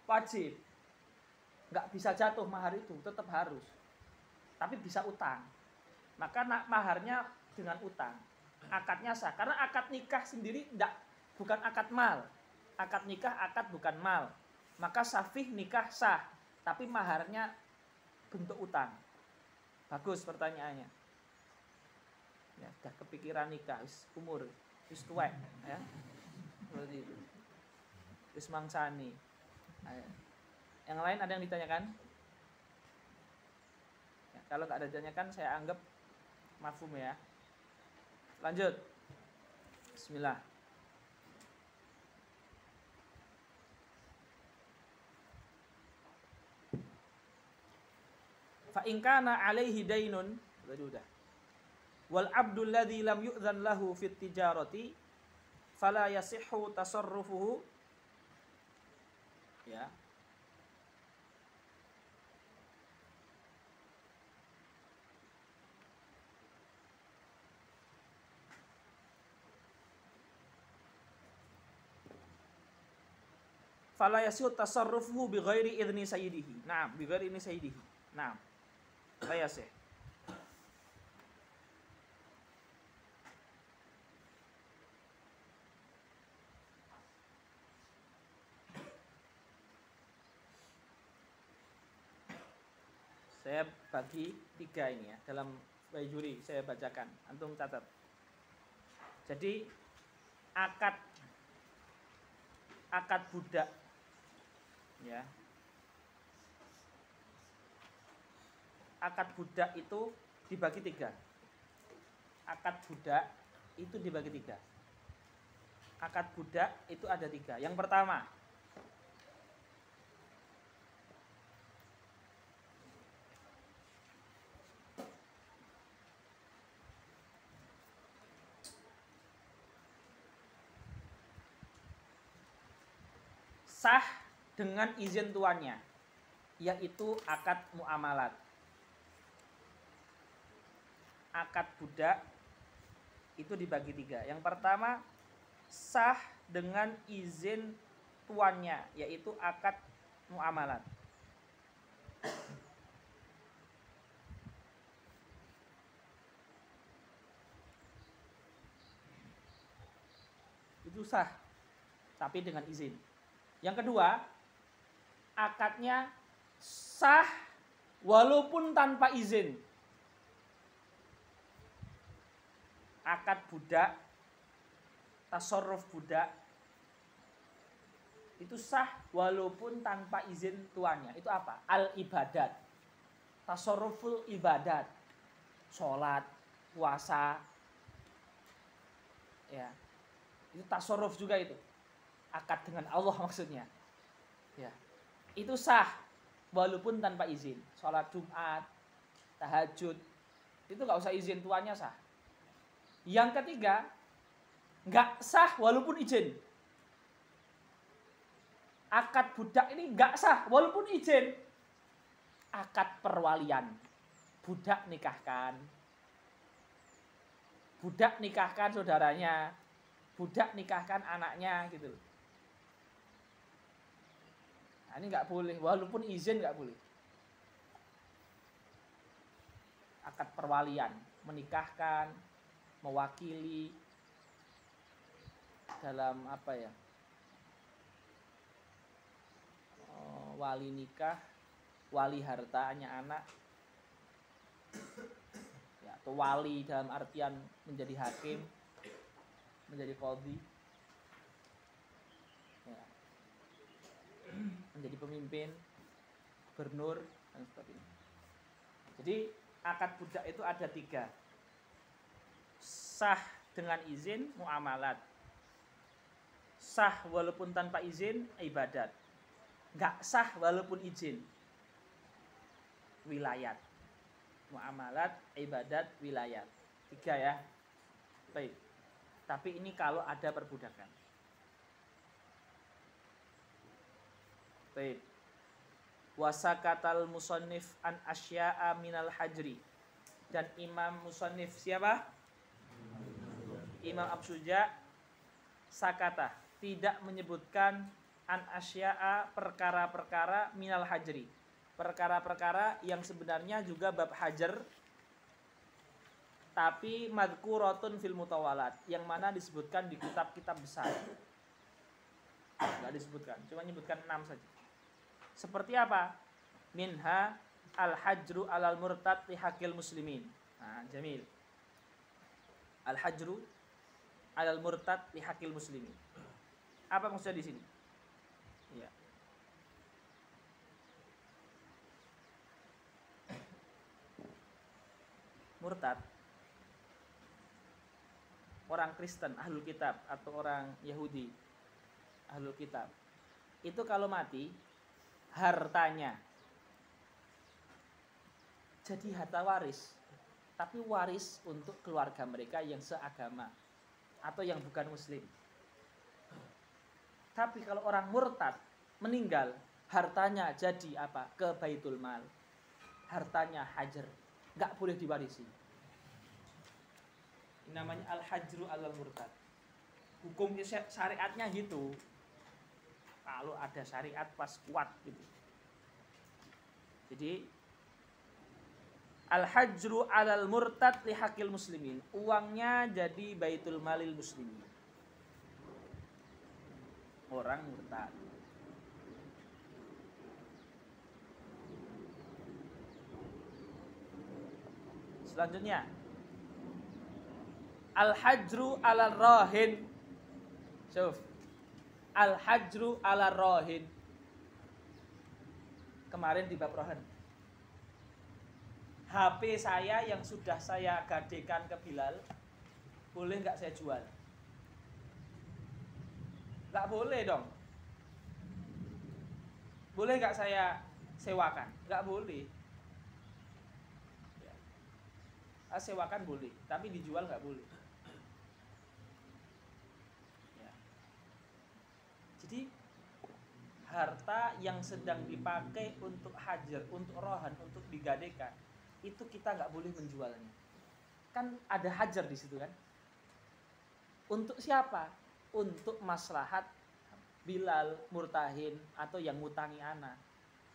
wajib. Nggak bisa jatuh mahar itu, tetap harus. Tapi bisa utang. Maka maharnya dengan utang. Akadnya sah, karena akad nikah sendiri bukan akad mal. Akad nikah akad bukan mal. Maka safih nikah sah, tapi maharnya bentuk utang. Bagus pertanyaannya. Ya, udah kepikiran nikah, umur, tuwek, ya. Seperti itu. Wis mangsani. Yang lain ada yang ditanyakan? Ya, kalau nggak ada ditanyakan, saya anggap mafhum ya. Lanjut. Bismillah. Fa in kana alaihi dainun, udah. Wal abdul ladzi lam yu'dzan lahu fit tijarati fala yasihhu tasarrufuhu. Ya. Fala yasihhu tasarrufuhu bi ghairi idzni sayyidihi. Naam, bi ghairi idzni sayyidihi. Naam. La yasih. Saya bagi 3 ini ya, dalam Baijuri saya bacakan, antum catat. Jadi akad budak, ya. Akad budak itu dibagi 3. Akad budak itu dibagi 3. Akad budak itu ada 3. Yang pertama, sah dengan izin tuannya, yaitu akad muamalat. Akad budak itu dibagi 3. Yang pertama, sah dengan izin tuannya, yaitu akad muamalat. Itu sah, tapi dengan izin. Yang kedua, akadnya sah walaupun tanpa izin. Akad budak, tasarruf budak itu sah walaupun tanpa izin tuannya. Itu apa? Al-ibadat. Tasarruful ibadat. Sholat, puasa. Ya. Itu tasarruf juga itu. Akad dengan Allah maksudnya. Ya. Itu sah walaupun tanpa izin. Sholat Jumat, tahajud, itu nggak usah izin tuannya sah. Yang ketiga, nggak sah walaupun izin. Akad budak ini nggak sah walaupun izin. Akad perwalian. Budak nikahkan. Budak nikahkan saudaranya. Budak nikahkan anaknya gitu. Nah, ini nggak boleh, walaupun izin nggak boleh. Akad perwalian, menikahkan, mewakili dalam apa ya? Wali nikah, wali hartanya anak, ya, atau wali dalam artian menjadi hakim, menjadi qadhi, ya, menjadi pemimpin, gubernur dan sebagainya. Jadi akad budak itu ada 3. Sah dengan izin, muamalat. Sah walaupun tanpa izin, ibadat. Nggak sah walaupun izin, wilayat. Muamalat, ibadat, wilayat. 3 ya. Baik. Tapi ini kalau ada perbudakan. Baik. Wasakatal musannif an asya'a minal hajri. Dan Imam musannif siapa? Imam Absuja sakata, tidak menyebutkan an asya'a, perkara-perkara minal hajri, perkara-perkara yang sebenarnya juga bab hajar, tapi madhkuratun fil mutawalat, yang mana disebutkan di kitab-kitab besar. Enggak disebutkan, cuma menyebutkan 6 saja. Seperti apa? Minha al-hajru alal murtad li hakil muslimin. Nah, jamil. Al-hajru alal murtad li hakil muslimin. Apa maksudnya di sini? Ya. Murtad, orang Kristen, ahlul kitab, atau orang Yahudi, ahlul kitab, itu kalau mati, hartanya jadi harta waris, tapi waris untuk keluarga mereka yang seagama atau yang bukan muslim. Tapi kalau orang murtad meninggal, hartanya jadi apa? Ke baitul mal. Hartanya hajar, nggak boleh diwarisi. Ini namanya al-hajru alal murtad. Hukumnya syariatnya gitu. Kalau ada syariat pas kuat gitu. Jadi al-hajru alal murtad li hakil muslimin. Uangnya jadi baitul malil muslimin. Orang murtad. Selanjutnya al-hajru alal rahin. Syuf. Al-hajru ala rohin. Kemarin di bab rohan. HP saya yang sudah saya gadekan ke Bilal, boleh nggak saya jual? Nggak boleh dong. Boleh nggak saya sewakan? Nggak boleh. Ya. Sewakan boleh, tapi dijual nggak boleh. Ya. Jadi harta yang sedang dipakai untuk hajar, untuk rohan, untuk digadekan, itu kita nggak boleh menjualnya. Kan ada hajar di situ kan? Untuk siapa? Untuk maslahat Bilal, Murtahin, atau yang ngutangi anak.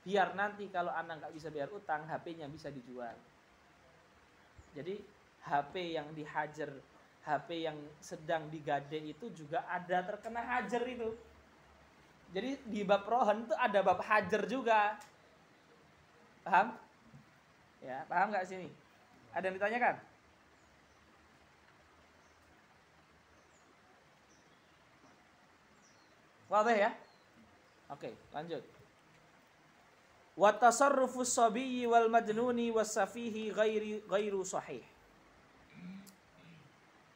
Biar nanti kalau anak nggak bisa bayar utang, HP-nya bisa dijual. Jadi HP yang dihajar, HP yang sedang digade itu juga ada terkena hajar itu. Jadi di bab rohan itu ada bab hajar juga. Paham? Ya, paham nggak sini? Ada yang ditanyakan? Wadah ya? Oke, lanjut. Wa tasarrufus sabiyyi wal majnuni was safihi ghairu sahih.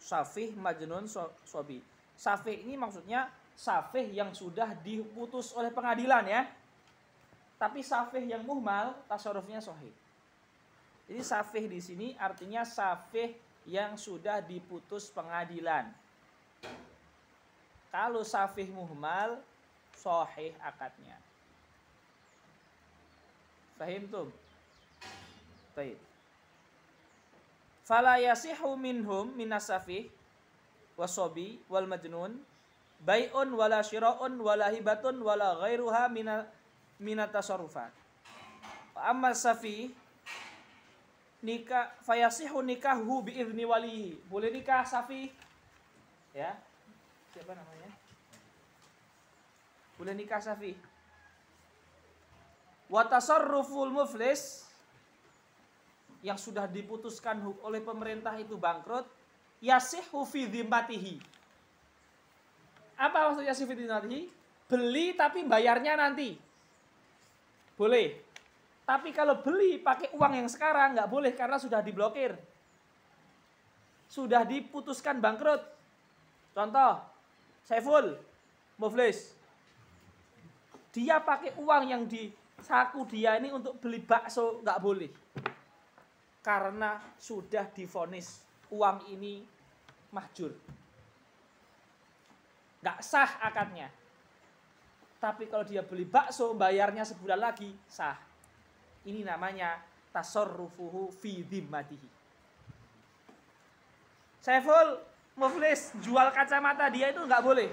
Safih, majnun, sabi. Safih ini maksudnya safih yang sudah diputus oleh pengadilan ya. Tapi safih yang muhmal tasarrufnya sahih. Jadi safih di sini artinya safih yang sudah diputus pengadilan. Kalau safih muhmal, sahih akadnya. Fahimtum? Baik. Fala yasihu minhum minas safih wasobi wal majnun bai'un wala syira'un wala hibatun wala ghairuha minat tasarrufat. Amma safih nikah fayasihu nikahu bi idzni walihi. Boleh nikah safih? Ya. Siapa namanya? Boleh nikah safih. Wa tasarruful muflis yang sudah diputuskan oleh pemerintah itu bangkrut, yasihhu fi dhimmatihi. Apa maksudnya yasihhu fi dhimmatihi? Beli tapi bayarnya nanti. Boleh. Tapi kalau beli pakai uang yang sekarang nggak boleh karena sudah diblokir. Sudah diputuskan bangkrut. Contoh, Saiful muflis. Dia pakai uang yang di saku dia ini untuk beli bakso nggak boleh. Karena sudah divonis uang ini mahjur. Nggak sah akadnya. Tapi kalau dia beli bakso bayarnya sebulan lagi sah. Ini namanya tasarrufuhu fi dhimmatihi. Saiful muflis jual kacamata dia itu nggak boleh.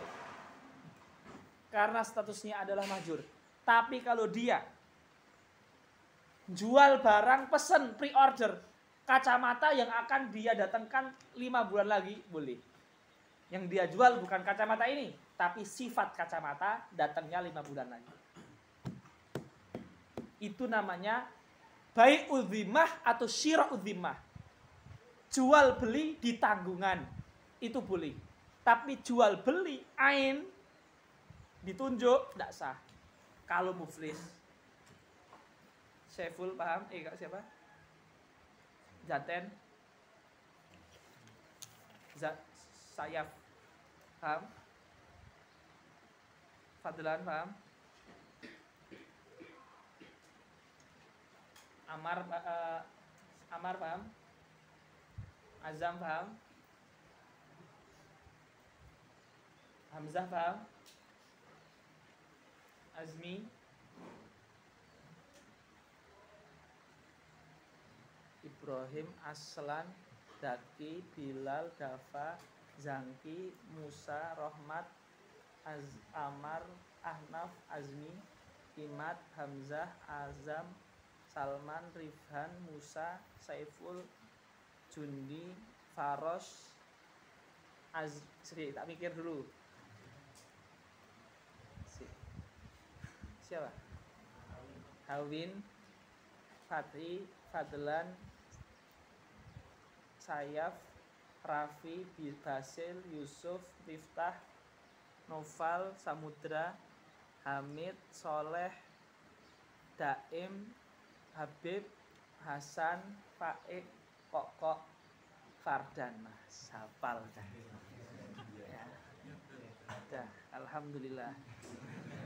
Karena statusnya adalah mahjur. Tapi kalau dia jual barang pesen pre-order kacamata yang akan dia datangkan 5 bulan lagi boleh. Yang dia jual bukan kacamata ini, tapi sifat kacamata datangnya 5 bulan lagi. Itu namanya bai'udz dzimmah atau syira'udz dzimmah. Jual beli di tanggungan itu boleh. Tapi jual beli ain ditunjuk tidak sah. Kalau muflis. Saiful paham? Kak siapa? Zaten. Sayaf. Paham? Fadlan paham? Amar paham? Azam paham? Hamzah paham? Azmi? Ibrahim, Aslan, Daki, Bilal, Dafa, Zangki, Musa, Rohmat, Amar, Ahnaf, Azmi, Imad, Hamzah, Azam, Salman, Rifhan, Musa, Saiful, Jundi, Faros, tak mikir dulu. Siapa? Hawin, Fatri, Fadlan, Sayaf, Rafi, Basil, Yusuf, Miftah, Noval, Samudra, Hamid, Soleh, Daim, Habib, Hasan, Faik, Kok, Fardan. Mas, hafal dah. Ya. Dah, alhamdulillah.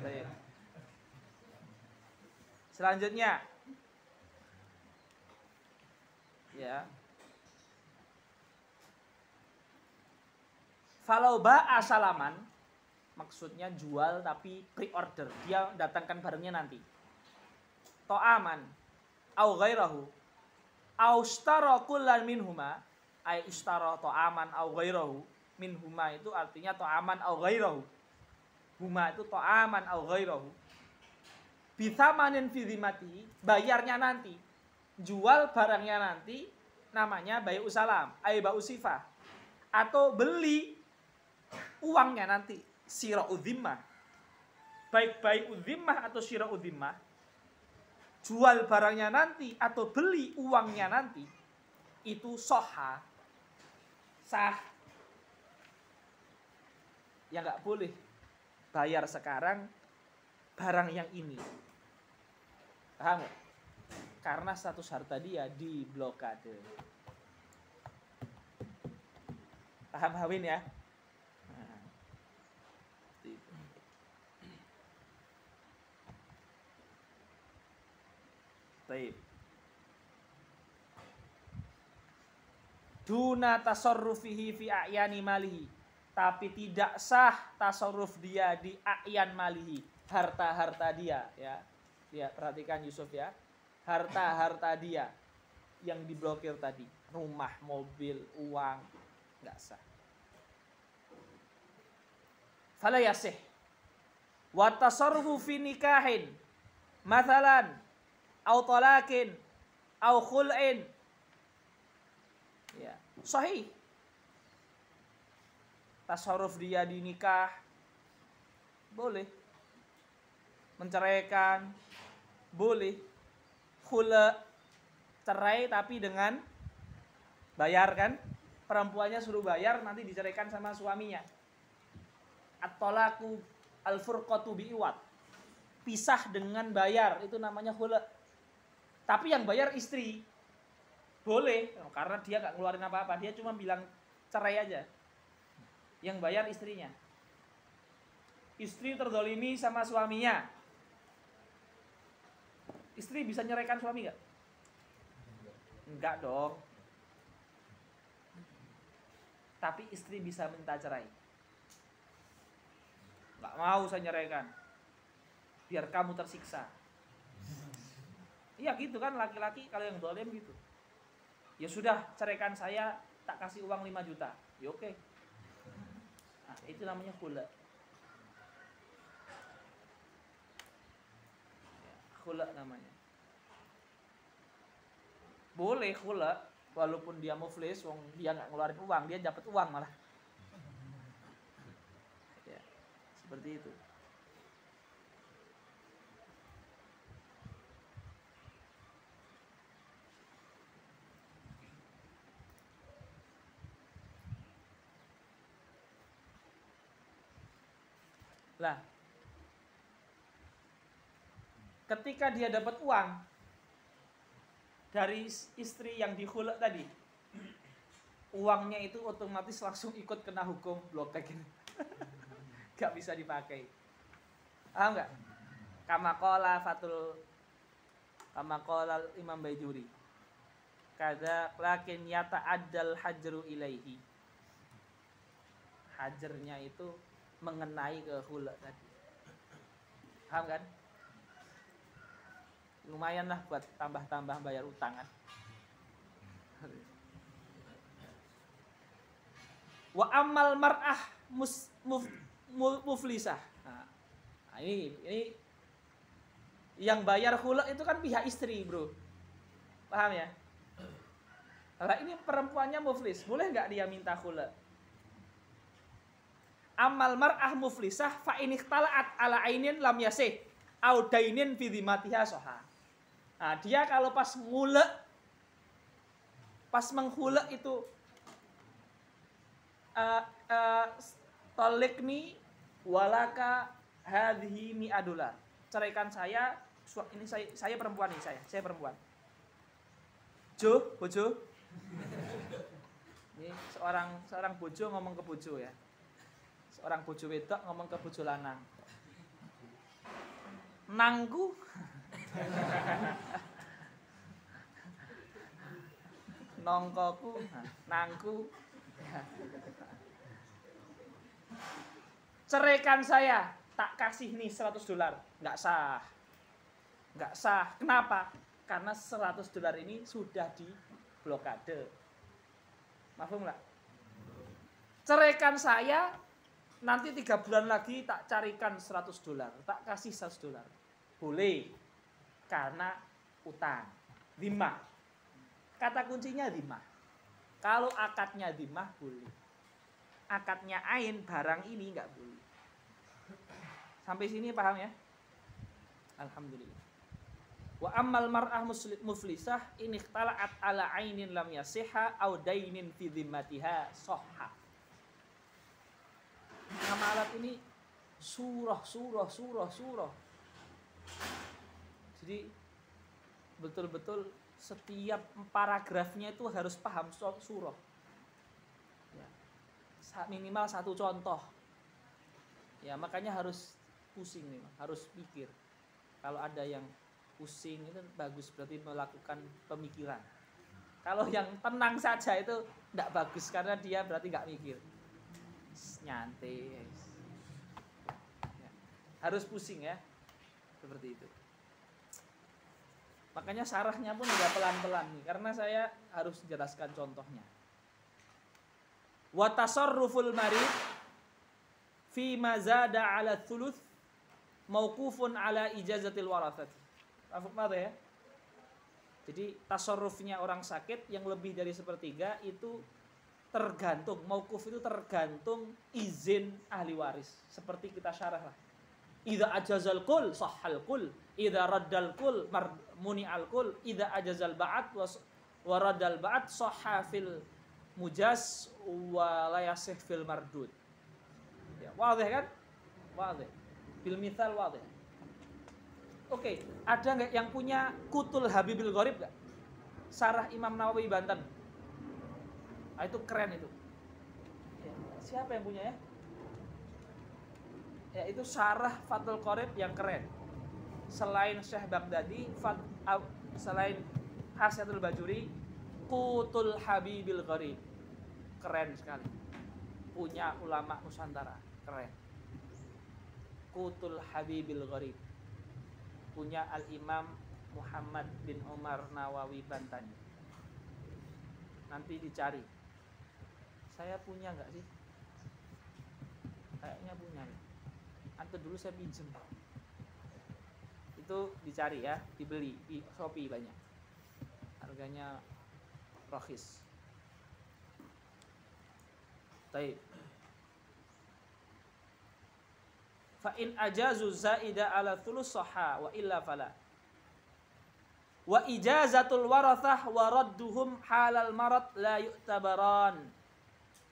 Baik. Selanjutnya, ya. Falau ba'a salaman, maksudnya jual tapi pre-order, dia datangkan barangnya nanti. To'aman, au ghairahu, au ishtara kullan minhuma, ay ishtara to'aman au ghairahu, minhuma itu artinya to'aman au ghairahu. Huma itu to'aman au ghairahu. Bithamanin fi dhimatihi, bayarnya nanti. Jual barangnya nanti, namanya bai'u salam, ay bai'u sifah. Atau beli uangnya nanti, syira'u dhimmah. Baik bai'u dhimmah atau syira'u dhimmah, jual barangnya nanti atau beli uangnya nanti, itu sah. Ya nggak boleh bayar sekarang barang yang ini. Paham nggak? Karena status harta dia diblokade. Paham Hawin ya? Nah, itu. Baik. Duna tasarrufihi fi a'yani malihi, tapi tidak sah tasarruf dia di a'yan malihi, harta-harta dia, ya. Ya, perhatikan Yusuf ya. Harta-harta dia yang diblokir tadi, rumah, mobil, uang, enggak sah. Fala yasih. Wa tasarrufu fi nikahin, mathalan, au talaqin, au khul'in. Ya, sahih. Tasarruf dia di nikah boleh. Menceraikan boleh. Khula, cerai tapi dengan bayar kan? Perempuannya suruh bayar, nanti diceraikan sama suaminya. At-talaqu al-furqatu bi'iwad. Pisah dengan bayar, itu namanya khula. Tapi yang bayar istri. Boleh, karena dia gak ngeluarin apa-apa, dia cuma bilang cerai aja. Yang bayar istrinya. Istri terdolimi sama suaminya. Istri bisa nyeraikan suami gak? Enggak dong. Tapi istri bisa minta cerai. Gak mau saya nyeraikan, biar kamu tersiksa. Iya gitu kan, laki-laki kalau yang dolim gitu. Ya sudah, ceraikan saya, tak kasih uang 5 juta. Ya oke. Nah, itu namanya khula. Ya, khula namanya. Boleh khula, walaupun dia muflis, dia nggak ngeluarin uang, dia dapat uang malah. Ya, seperti itu. Lah, ketika dia dapat uang dari istri yang dikhulak tadi, uangnya itu otomatis langsung ikut kena hukum blokek. Gak bisa dipakai. Paham gak? Kama qala Imam Baijuri. Kada lakin yata'addal hajru ilaihi. Hajarnya itu mengenai ke khula tadi. Paham kan? Lumayan lah buat tambah-tambah bayar utang kan. Wa amal mar'ah muflisah. Nah, ini yang bayar khula itu kan pihak istri, bro. Paham ya? Nah, ini perempuannya muflis, boleh nggak dia minta khula? Amal mar'ah muflisah fa in ikhtala'at ala ainin lam yasih au dainin fi dhimatiha soha. Nah, dia kalau pas menghulek itu tolikni walaka hadhihi $100. Ceraikan saya, ini saya perempuan nih, saya perempuan. Bojo. Ini seorang bojo ngomong ke bojo ya. Seorang bojo wedok ngomong ke bojo lanang. Nangku. Nongkoku, nangku. Ceraikan saya, tak kasih nih $100. Nggak sah. Kenapa? Karena $100 ini sudah diblokade. Mafhum nggak? Ceraikan saya, nanti 3 bulan lagi tak carikan $100, tak kasih $100. Boleh, karena utang. Dhimah. Kata kuncinya dhimah. Kalau akadnya dhimah boleh. Akadnya ain barang ini nggak boleh. Sampai sini paham ya? Alhamdulillah. Wa ammal mar'ah muflisah in ikhtala'at ala ainin lam yasihha aw dainin fi dhimmatiha sahha. Nama alat ini surah. Jadi betul-betul setiap paragrafnya itu harus paham surah. Ya. Minimal 1 contoh. Ya, makanya harus pusing nih, harus pikir. Kalau ada yang pusing itu bagus, berarti melakukan pemikiran. Kalau yang tenang saja itu tidak bagus karena dia berarti nggak mikir. Nyantai. Ya. Harus pusing ya. Seperti itu. Makanya syarahnya pun juga pelan-pelan nih, karena saya harus jelaskan contohnya. Wa tasarruful marid fi ma zada 'ala thuluth mauqufun 'ala ijazatil warathati. Apa ya? Jadi tasarrufnya orang sakit yang lebih dari 1/3 itu tergantung, mauquf itu tergantung izin ahli waris. Seperti kita syarah lah. Idza ajazal kul sahhal kul, idza raddal kul muni'al kul, idza ajazal ba'at wa raddal ba'at sahha fil mujaz wa la yasih fil mardud. Ya, wadih kan? Wadih. Bil mithal wadih. Oke, ada nggak yang punya Kutul Habibil Gharib nggak? Sarah Imam Nawawi Banten. Nah, itu keren itu. Ya, siapa yang punya ya? Ya, itu Sarah Fathul Qorib yang keren. Selain Syekh Baghdadi, selain Hasyatul Bajuri, Kutul Habibil Gharib. Keren sekali. Punya ulama Nusantara, keren. Kutul Habibil Gharib. Punya Al-Imam Muhammad bin Umar Nawawi Bantani. Nanti dicari. Saya punya nggak sih? Kayaknya punya. Atau dulu saya pinjem. Itu dicari ya, dibeli di Shopee banyak. Harganya rohis. Baik. Fa in ajazu zaida ala thuluth sahha wa illa fala. Wa ijazatul warathah wa radduhum halal marad la yu'tabaran.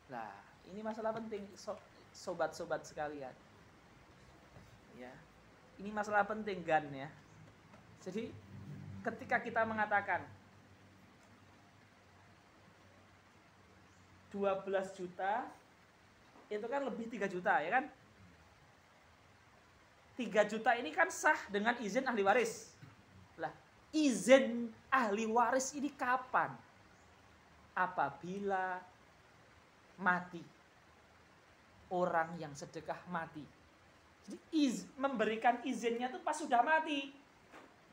Nah, ini masalah penting sobat-sobat sekalian. Ya. Ini masalah penting gan ya. Jadi ketika kita mengatakan 12 juta itu kan lebih 3 juta ya kan? 3 juta ini kan sah dengan izin ahli waris. Lah, izin ahli waris ini kapan? Apabila mati. Orang yang sedekah mati. Jadi memberikan izinnya itu pas sudah mati.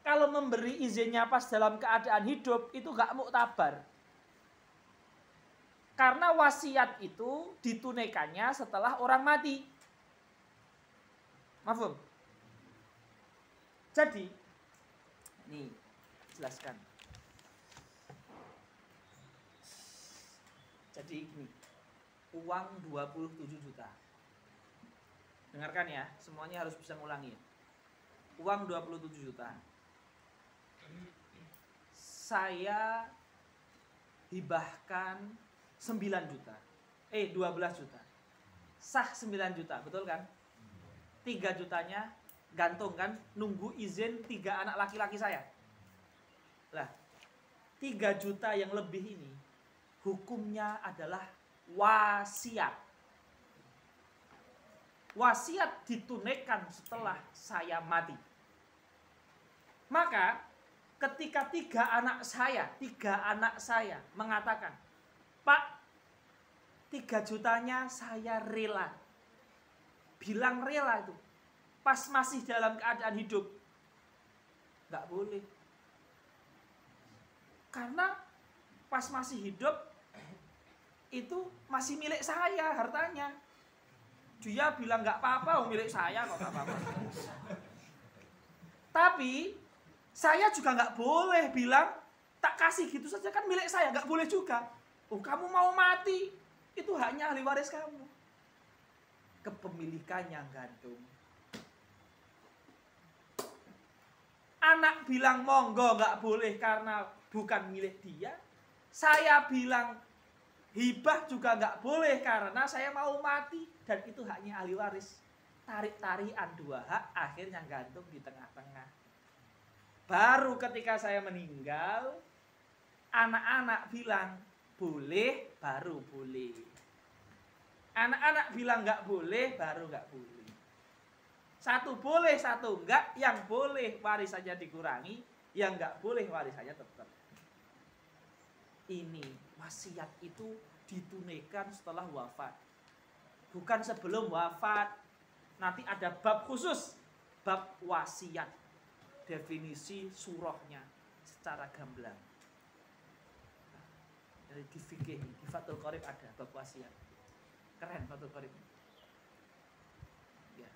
Kalau memberi izinnya pas dalam keadaan hidup itu gak muktabar. Karena wasiat itu ditunaikannya setelah orang mati. Mafhum? Jadi, nih, jelaskan. Jadi ini, uang 27 juta. Dengarkan ya, semuanya harus bisa ngulangi. Uang 27 juta. Saya hibahkan 9 juta. 12 juta. Sah 9 juta, betul kan? 3 jutanya gantung kan, nunggu izin 3 anak laki-laki saya. Lah, 3 juta yang lebih ini hukumnya adalah wasiat. Wasiat ditunaikan setelah saya mati. Maka ketika 3 anak saya mengatakan, Pak, 3 jutanya saya rela. Bilang rela itu pas masih dalam keadaan hidup. Nggak boleh. Karena pas masih hidup itu masih milik saya hartanya. Dia bilang nggak apa-apa, milik saya kok nggak apa-apa. Tapi saya juga nggak boleh bilang tak kasih gitu saja, kan milik saya, nggak boleh juga. Oh, kamu mau mati, itu haknya ahli waris kamu. Kepemilikannya gantung. Anak bilang monggo nggak boleh karena bukan milik dia. Saya bilang hibah juga nggak boleh karena saya mau mati. Dan itu haknya ahli waris. Tarik-tarian 2 hak akhirnya gantung di tengah-tengah. Baru ketika saya meninggal, anak-anak bilang boleh, baru boleh. Anak-anak bilang nggak boleh, baru nggak boleh. Satu boleh, satu enggak. Yang boleh warisannya dikurangi, yang nggak boleh warisannya tetap. Ini wasiat itu ditunaikan setelah wafat, bukan sebelum wafat. Nanti ada bab khusus, bab wasiat, definisi surahnya secara gamblang. Dari di fikih, di Fathul Qorib ada bab wasiat. Keren Fathul Qorib. Ya.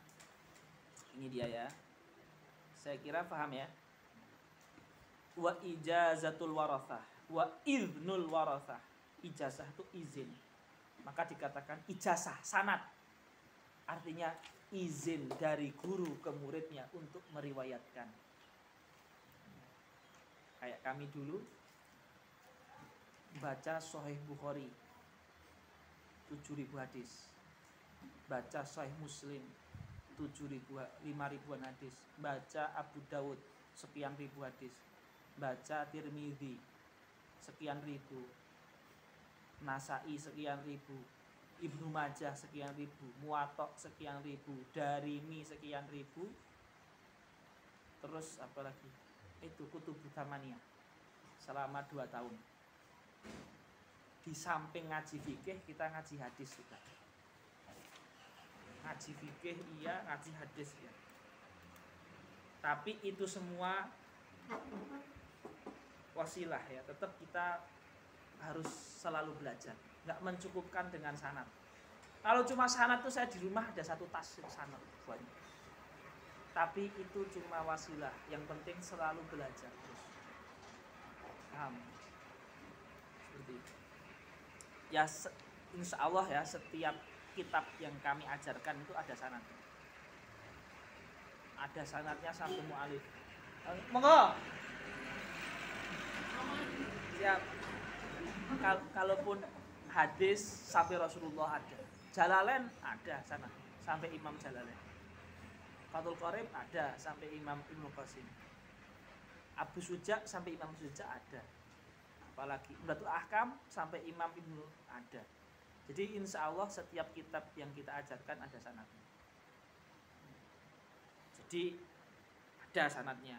Ini dia ya. Saya kira paham ya. Wa ijazatul warathah, wa idznul warathah. Ijazah itu izin. Maka dikatakan ijazah, sanad. Artinya izin dari guru ke muridnya untuk meriwayatkan. Kayak kami dulu baca Sahih Bukhari 7.000 hadis, baca Sahih Muslim 5.000-an hadis, baca Abu Dawud sekian ribu hadis, baca Tirmidzi sekian ribu, Nasai sekian ribu, Ibnu Majah sekian ribu, Muwatta sekian ribu, Darimi sekian ribu, terus apa lagi? Itu Kutubut Tsamaniyah selama 2 tahun. Di samping ngaji fikih, kita ngaji hadis juga. Ngaji fikih iya, ngaji hadis ya. Tapi itu semua wasilah ya. Tetap kita harus selalu belajar. Nggak mencukupkan dengan sanad. Kalau cuma sanad tuh saya di rumah ada 1 tas sanad banyak. Tapi itu cuma wasilah. Yang penting selalu belajar terus. Paham? Seperti itu. Ya insya Allah ya, setiap kitab yang kami ajarkan itu ada sanad. Ada sanadnya sampai mu'alif. Monggo. Siap. Kalaupun hadis sampai Rasulullah ada. Jalalain ada sanad sampai Imam Jalalain. Fathul Qorib ada sampai Imam Ibnu Qasim. Abu Suja sampai Imam Suja ada. Apalagi Umdatul Ahkam sampai Imam Ibnu ada. Jadi insya Allah setiap kitab yang kita ajarkan ada sanadnya. Jadi ada sanadnya,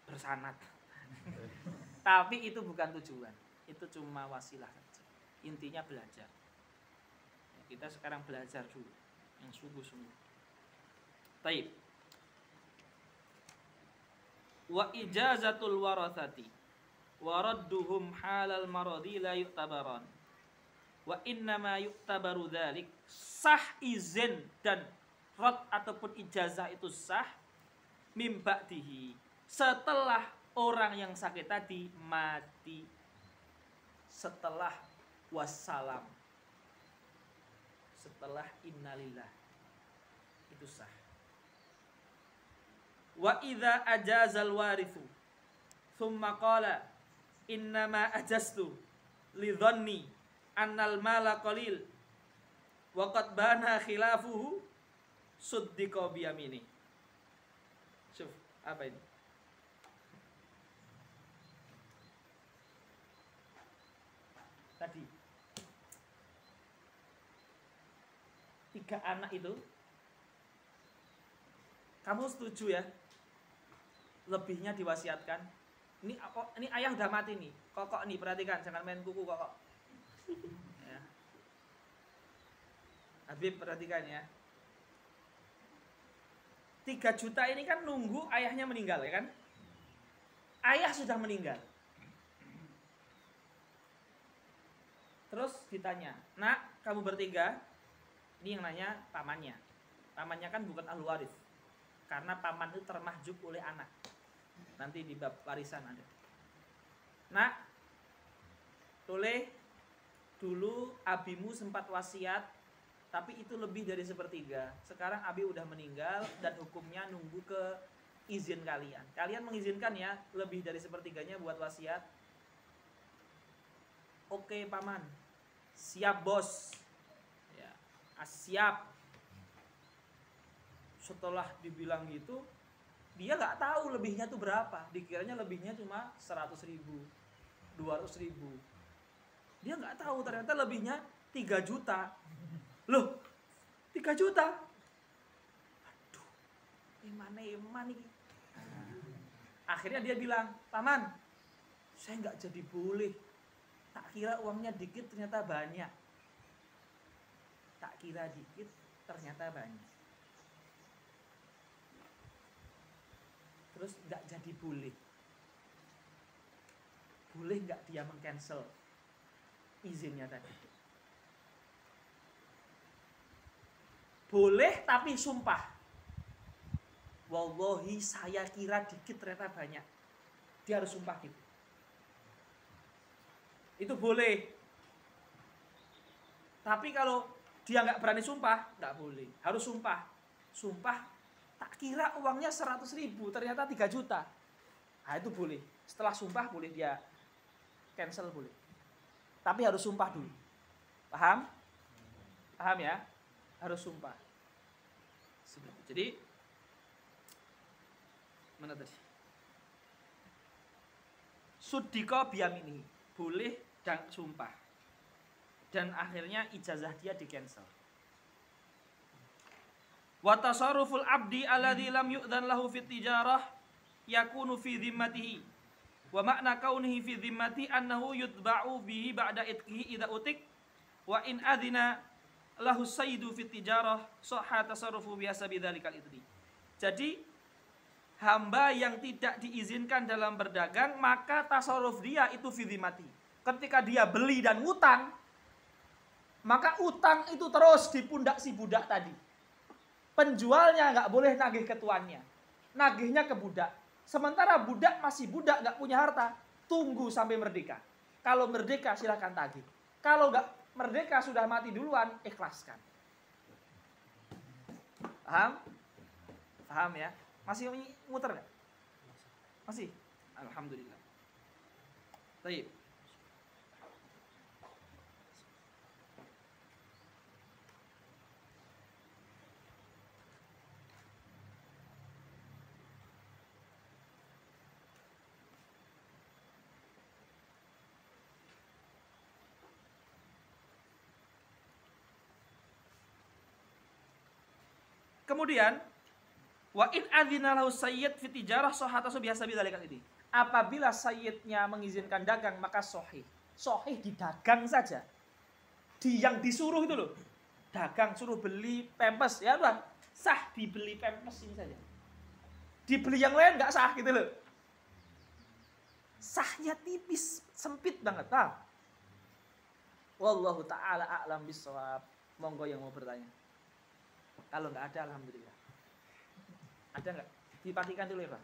bersanad. Tapi itu bukan tujuan, itu cuma wasilah saja. Intinya belajar. Kita sekarang belajar dulu, yang sungguh-sungguh. Taib. Wa ijazatul warathati waradduhum halal maradi la yu'tabaran. Wa innama yu'tabaru dzalik, sah izin dan rad ataupun ijazah itu sah mim ba'dihi, setelah orang yang sakit tadi mati, setelah wassalam, setelah innalillah, itu sah. Wa idza ajazal warithu thumma qala innama ajaztu li dhanni annal mala qalil wa qad bana khilafuhu Suddiqa biyamini. Syuf, apa ini? Tadi 3 anak itu, kamu setuju ya? Lebihnya diwasiatkan. Ini ayah udah mati nih. Kokok nih, perhatikan, jangan main kuku kokok. Ya. Habib perhatikan ya. 3 juta ini kan nunggu ayahnya meninggal ya kan? Ayah sudah meninggal. Terus ditanya, "Nak, kamu bertiga?" Ini yang nanya pamannya. Pamannya kan bukan ahli waris. Karena paman itu termahjub oleh anak. Nanti di bab warisan ada. "Nak, Toleh, dulu abimu sempat wasiat, tapi itu lebih dari 1/3. Sekarang abi udah meninggal dan hukumnya nunggu ke izin kalian. Kalian mengizinkan ya lebih dari 1/3-nya buat wasiat?" "Oke, paman. Siap, bos." Ya, siap. Setelah dibilang gitu, dia nggak tahu lebihnya tuh berapa. Dikiranya lebihnya cuma 100.000, 200.000. Dia nggak tahu ternyata lebihnya 3 juta. Loh, 3 juta? Aduh, eman ini. Akhirnya dia bilang, "Paman, saya nggak jadi boleh. Tak kira uangnya dikit ternyata banyak. Tak kira dikit ternyata banyak." Terus nggak jadi boleh. Boleh nggak dia meng-cancel izinnya tadi? Boleh tapi sumpah. Wallahi saya kira dikit ternyata banyak. Dia harus sumpah gitu. Itu boleh. Tapi kalau dia nggak berani sumpah, nggak boleh. Harus sumpah. Sumpah, tak kira uangnya 100.000, ternyata 3 juta. Nah itu boleh. Setelah sumpah boleh dia cancel boleh. Tapi harus sumpah dulu. Paham? Paham ya? Harus sumpah. Jadi mana tadi? Suddiqa biyamini, boleh dan sumpah. Dan akhirnya ijazah dia di cancel. Wa tasarruful abdi alladzi lam yu'dzan lahu fit tijarah yakunu fi dhimmatihi. Wa makna kaunihi fi dhimmati annahu yutba'u bihi ba'da itqihi idza utik wa in adzina lahu sayyidu fit tijarah sahha tasarrufu bihasabi dzalikal idni. Jadi hamba yang tidak diizinkan dalam berdagang, maka tasarruf dia itu fi dhimmati. Ketika dia beli dan ngutang, maka utang itu terus di pundak si budak tadi. Penjualnya nggak boleh nagih ke tuannya, nagihnya ke budak. Sementara budak masih budak, nggak punya harta, tunggu sampai merdeka. Kalau merdeka silahkan tagih. Kalau nggak merdeka sudah mati duluan, ikhlaskan. Paham? Paham ya? Masih muter nggak? Masih? Alhamdulillah. Baik. Kemudian wa in adzina lahu sayyid fi tijarah sahhata bihasabi dzalikal ini. Apabila sayyidnya mengizinkan dagang maka sahih. Sahih di dagang saja. Di yang disuruh itu loh. Dagang suruh beli pempes ya udah sah dibeli pempes ini saja. Dibeli yang lain enggak sah gitu loh. Sahnya tipis, sempit banget. Paham? Wallahu taala a'lam bissawab. Monggo yang mau bertanya. Kalau nggak ada, alhamdulillah. Ada nggak? Dipastikan dulu ya Pak.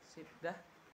Sip dah.